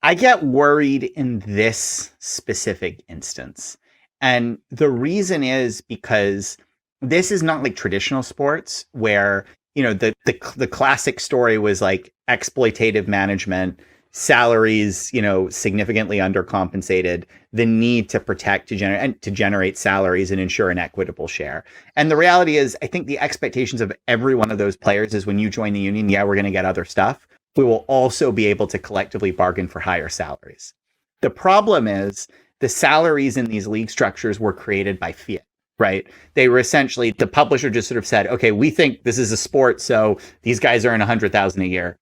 Speaker 3: I get worried in this specific instance. And the reason is because this is not like traditional sports where, the classic story was like exploitative management, salaries, significantly undercompensated, the need to protect, to generate salaries and ensure an equitable share. And the reality is, I think the expectations of every one of those players is when you join the union, yeah, we're going to get other stuff. We will also be able to collectively bargain for higher salaries. The problem is the salaries in these league structures were created by fiat. Right. They were essentially, the publisher just sort of said, okay, we think this is a sport, so these guys earn $100,000 a year.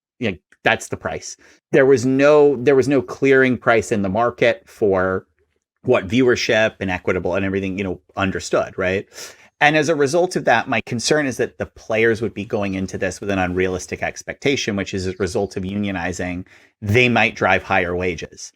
Speaker 3: That's the price. There was no clearing price in the market for what viewership and equitable and everything, understood. Right. And as a result of that, my concern is that the players would be going into this with an unrealistic expectation, which is as a result of unionizing, they might drive higher wages.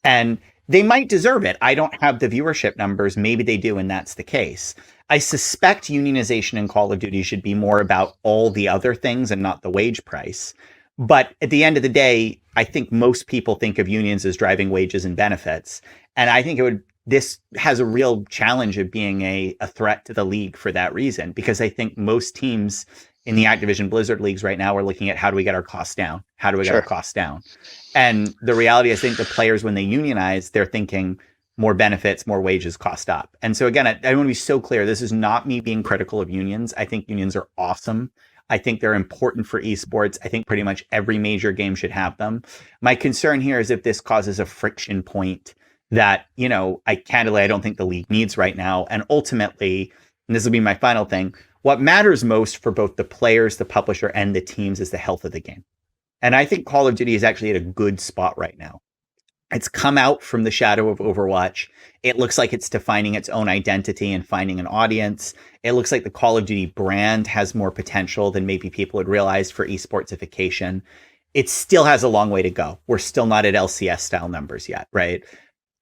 Speaker 3: And they might deserve it. I don't have the viewership numbers. Maybe they do, and that's the case. I suspect unionization in Call of Duty should be more about all the other things and not the wage price. But at the end of the day, I think most people think of unions as driving wages and benefits. And I think this has a real challenge of being a threat to the league for that reason, because I think most teams in the Activision Blizzard leagues right now are looking at how do we get our costs down? How do we get our costs down? And the reality is, I think the players, when they unionize, they're thinking more benefits, more wages, cost up. And so again, I want to be so clear. This is not me being critical of unions. I think unions are awesome. I think they're important for esports. I think pretty much every major game should have them. My concern here is if this causes a friction point that, I don't think the league needs right now. And ultimately, and this will be my final thing, what matters most for both the players, the publisher, and the teams is the health of the game. And I think Call of Duty is actually at a good spot right now. It's come out from the shadow of Overwatch. It looks like it's defining its own identity and finding an audience. It looks like the Call of Duty brand has more potential than maybe people had realized for esportsification. It still has a long way to go. We're still not at LCS style numbers yet, right?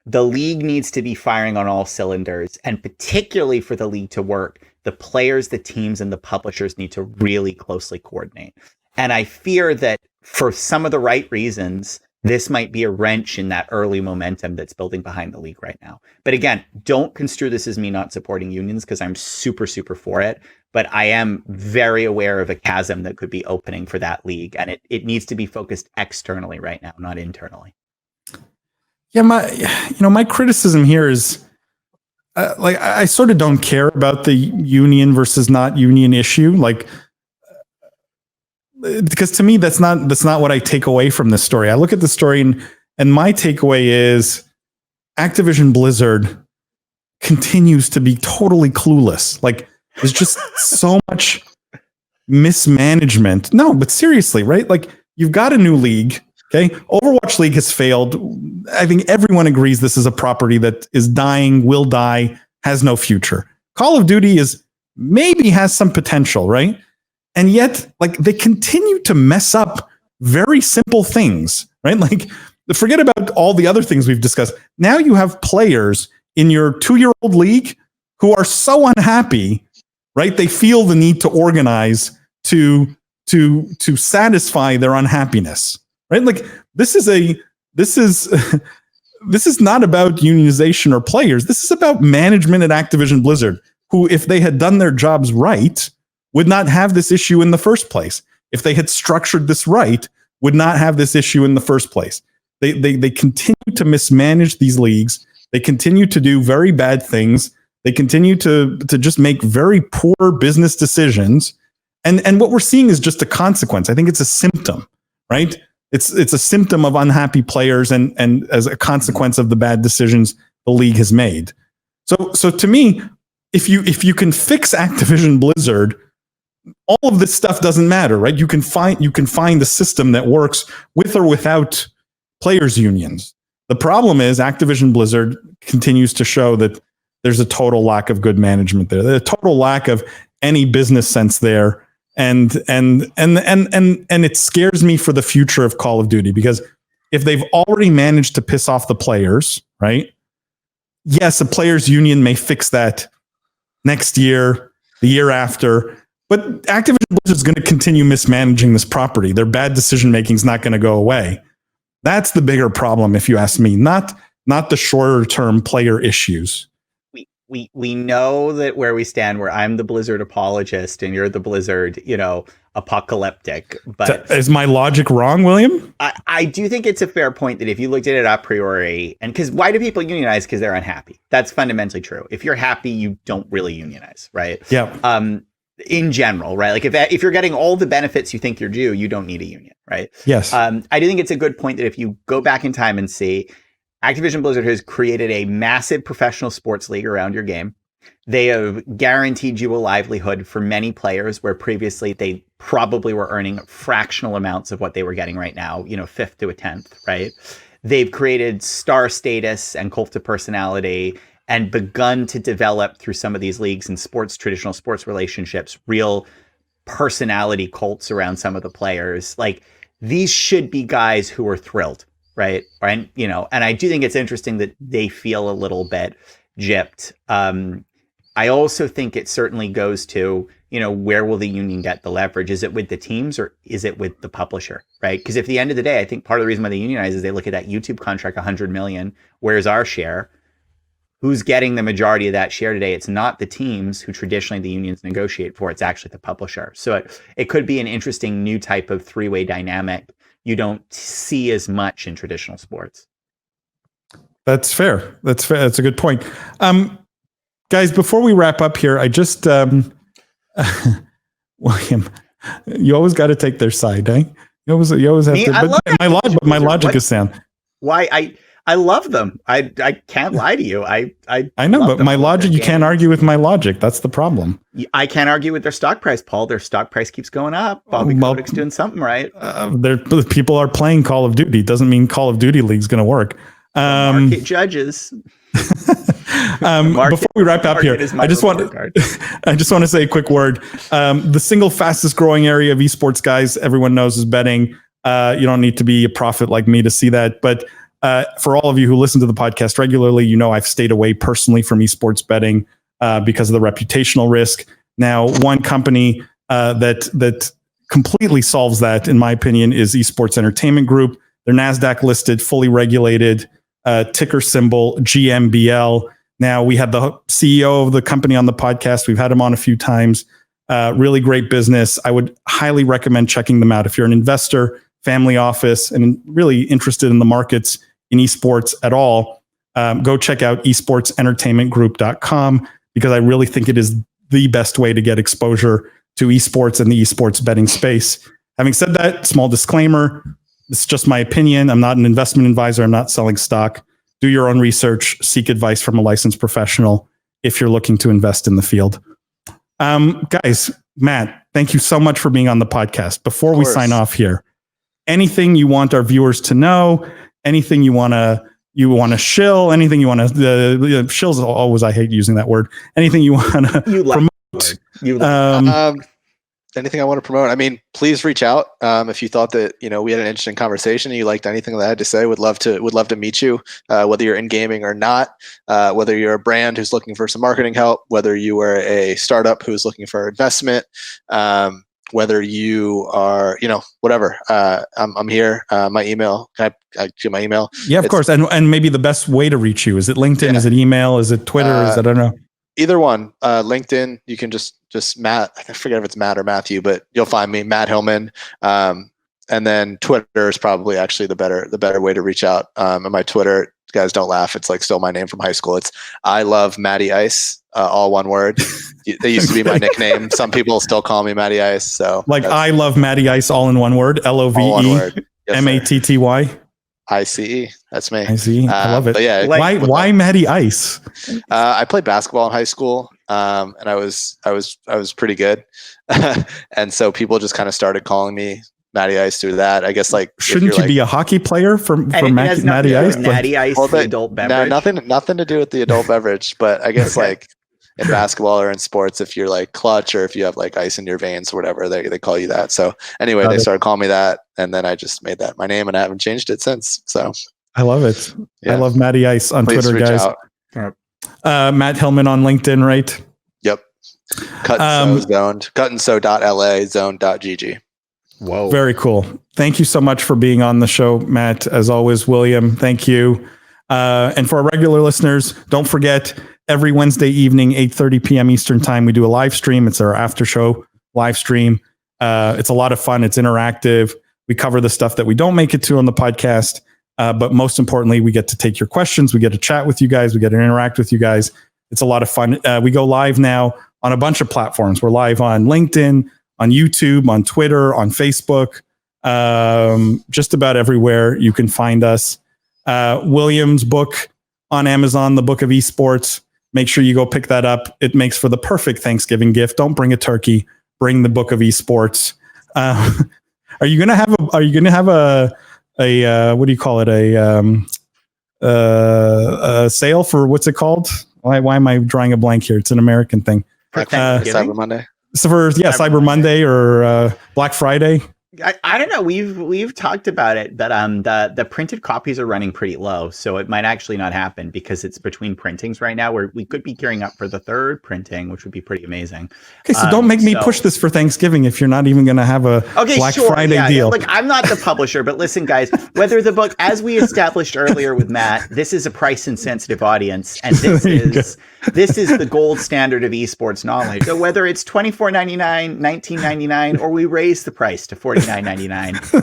Speaker 3: The league needs to be firing on all cylinders, and particularly for the league to work, the players, the teams, and the publishers need to really closely coordinate. And I fear that for some of the right reasons, this might be a wrench in that early momentum that's building behind the league right now. But again, don't construe this as me not supporting unions, because I'm super, super for it. But I am very aware of a chasm that could be opening for that league. And it needs to be focused externally right now, not internally.
Speaker 6: Yeah, my criticism here is I sort of don't care about the union versus not union issue. Because to me, that's not what I take away from this story. I look at the story and my takeaway is Activision Blizzard continues to be totally clueless. Like, there's just so much mismanagement. No, but seriously, right? Like, you've got a new league. Okay. Overwatch League has failed. I think everyone agrees this is a property that is dying, will die, has no future. Call of Duty maybe has some potential, right? And yet, like, they continue to mess up very simple things, right? Like, forget about all the other things we've discussed. Now you have players in your 2-year-old league who are so unhappy, right? They feel the need to organize to satisfy their unhappiness, right? Like, this is this is not about unionization or players. This is about management at Activision Blizzard, who, if they had done their jobs right, would not have this issue in the first place. If they had structured this right, would not have this issue in the first place. They continue to mismanage these leagues. They continue to do very bad things. They continue to just make very poor business decisions. And what we're seeing is just a consequence. I think it's a symptom, right? It's a symptom of unhappy players and as a consequence of the bad decisions the league has made. So to me, if you can fix Activision Blizzard, all of this stuff doesn't matter, right? You can find a system that works with or without players unions. The problem is Activision Blizzard continues to show that there's a total lack of good management there. There's a total lack of any business sense there. And it scares me for the future of Call of Duty, because if they've already managed to piss off the players, right? Yes, a players union may fix that next year, the year after, but Activision Blizzard is going to continue mismanaging this property. Their bad decision making is not going to go away. That's the bigger problem, if you ask me, not the shorter term player issues.
Speaker 3: We know that where we stand, where I'm the Blizzard apologist and you're the Blizzard, apocalyptic. But
Speaker 6: is my logic wrong, William?
Speaker 3: I do think it's a fair point that if you looked at it a priori, and because why do people unionize? Because they're unhappy. That's fundamentally true. If you're happy, you don't really unionize, right?
Speaker 6: Yeah.
Speaker 3: In general, right? Like if you're getting all the benefits you think you're due, you don't need a union, right?
Speaker 6: Yes.
Speaker 3: I do think it's a good point that if you go back in time and see, Activision Blizzard has created a massive professional sports league around your game. They have guaranteed you a livelihood for many players where previously they probably were earning fractional amounts of what they were getting right now, 5th to a 10th, right? They've created star status and cult of personality and begun to develop through some of these leagues and traditional sports relationships, real personality cults around some of the players. Like, these should be guys who are thrilled. Right. And, and I do think it's interesting that they feel a little bit gypped. I also think it certainly goes to, where will the union get the leverage? Is it with the teams or is it with the publisher? Right. Because at the end of the day, I think part of the reason why they unionize is they look at that YouTube contract, 100 million. Where's our share? Who's getting the majority of that share today? It's not the teams who traditionally the unions negotiate for. It's actually the publisher. So it could be an interesting new type of three-way dynamic you don't see as much in traditional sports.
Speaker 6: That's fair. That's a good point. Guys, before we wrap up here, I just, William, you always got to take their side, eh? You always have to, but my logic is sound.
Speaker 3: Why I love them. I can't lie to you. I
Speaker 6: know, but my logic, you can't argue with my logic. That's the problem.
Speaker 3: I can't argue with their stock price, Paul. Their stock price keeps going up. Bobby Kodak's doing something right.
Speaker 6: People are playing Call of Duty. Doesn't mean Call of Duty League's going to work.
Speaker 3: Market judges.
Speaker 6: Before we wrap up here, I just want to say a quick word. The single fastest growing area of esports, guys, everyone knows is betting. You don't need to be a prophet like me to see that, but for all of you who listen to the podcast regularly, I've stayed away personally from esports betting because of the reputational risk. Now, one company that completely solves that, in my opinion, is Esports Entertainment Group. They're NASDAQ listed, fully regulated, ticker symbol GMBL. Now, we had the CEO of the company on the podcast. We've had him on a few times. Really great business. I would highly recommend checking them out. If you're an investor, family office, and really interested in the markets in esports at all, go check out esportsentertainmentgroup.com, because I really think it is the best way to get exposure to esports and the esports betting space. Having said that, small disclaimer, it's just my opinion. I'm not an investment advisor. I'm not selling stock. do your own research, seek advice from a licensed professional if you're looking to invest in the field. Guys, Matt, thank you so much for being on the podcast. Before we sign off here, anything you want our viewers to know, anything you want to shill, anything you want to, shill's always, I hate using that word. Anything you want to promote.
Speaker 5: Anything I want to promote? I mean, please reach out. If you thought that, we had an interesting conversation and you liked anything that I had to say, would love to meet you, whether you're in gaming or not, whether you're a brand who's looking for some marketing help, whether you are a startup who's looking for investment, whether you are, whatever. I'm here. My email. Can I give my email?
Speaker 6: Yeah, of course. And maybe the best way to reach you, is it LinkedIn? Yeah. Is it email? Is it Twitter? I don't know.
Speaker 5: Either one. LinkedIn, you can just Matt, I forget if it's Matt or Matthew, but you'll find me, Matt Hillman. And then Twitter is probably actually the better way to reach out. And my Twitter, guys, don't laugh, it's like still my name from high school. It's I love Matty Ice, all one word. They used to be my nickname. Some people still call me Matty Ice. So
Speaker 6: like I love Matty Ice, all in one word. LOVE MATTY.
Speaker 5: ICE. That's me.
Speaker 6: I see. I love it.
Speaker 5: Yeah,
Speaker 6: why Matty Ice?
Speaker 5: I played basketball in high school, and I was pretty good, and so people just kind of started calling me Matty Ice through that. I guess
Speaker 6: shouldn't you be a hockey player for Matty Ice?
Speaker 3: Matty Ice, the adult beverage.
Speaker 5: No, nothing to do with the adult beverage, but I guess in basketball or in sports, if you're clutch or if you have ice in your veins or whatever, they call you that. So anyway, they started calling me that, and then I just made that my name, and I haven't changed it since. So
Speaker 6: I love it. Yeah. I love Matty Ice on
Speaker 5: Please
Speaker 6: Twitter, guys. Matt Hillman on LinkedIn, right?
Speaker 5: Yep. Cut and so zoned. cutandso.la zone.gg.
Speaker 3: Whoa.
Speaker 6: Very cool. Thank you so much for being on the show, Matt. As always, William, thank you. And for our regular listeners, don't forget, every Wednesday evening, 8:30 p.m. Eastern time, we do a live stream. It's our after show live stream. It's a lot of fun. It's interactive. We cover the stuff that we don't make it to on the podcast. But most importantly, we get to take your questions. We get to chat with you guys. We get to interact with you guys. It's a lot of fun. We go live now on a bunch of platforms. We're live on LinkedIn, on YouTube, on Twitter, on Facebook, just about everywhere you can find us. William's book on Amazon, The Book of Esports. Make sure you go pick that up. It makes for the perfect Thanksgiving gift. Don't bring a turkey. Bring the Book of Esports. Are you gonna have a what do you call it? A sale for, what's it called? Why am I drawing a blank here? It's an American thing.
Speaker 5: Cyber Monday.
Speaker 6: So Cyber Monday or Black Friday.
Speaker 3: I don't know. We've talked about it, but the printed copies are running pretty low, so it might actually not happen because it's between printings right now. Where we could be gearing up for the third printing, which would be pretty amazing.
Speaker 6: Okay, so don't make me push this for Thanksgiving if you're not even going to have a Black Friday deal.
Speaker 3: Like, I'm not the publisher, but listen, guys, whether the book, as we established earlier with Matt, this is a price insensitive audience, and this is the gold standard of esports knowledge. So whether it's $24.99, $19.99, or we raise the price to $49.99,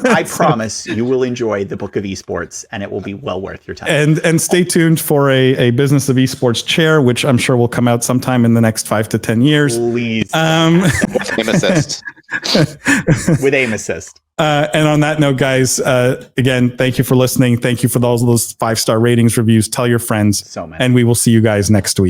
Speaker 3: I promise you will enjoy the Book of Esports, and it will be well worth your time.
Speaker 6: And stay tuned for a Business of Esports chair, which I'm sure will come out sometime in the next 5 to 10 years.
Speaker 3: Please.
Speaker 5: With aim assist.
Speaker 3: With aim assist.
Speaker 6: And on that note, guys, again, thank you for listening. Thank you for those 5-star ratings, reviews. Tell your friends.
Speaker 3: So many.
Speaker 6: And we will see you guys next week.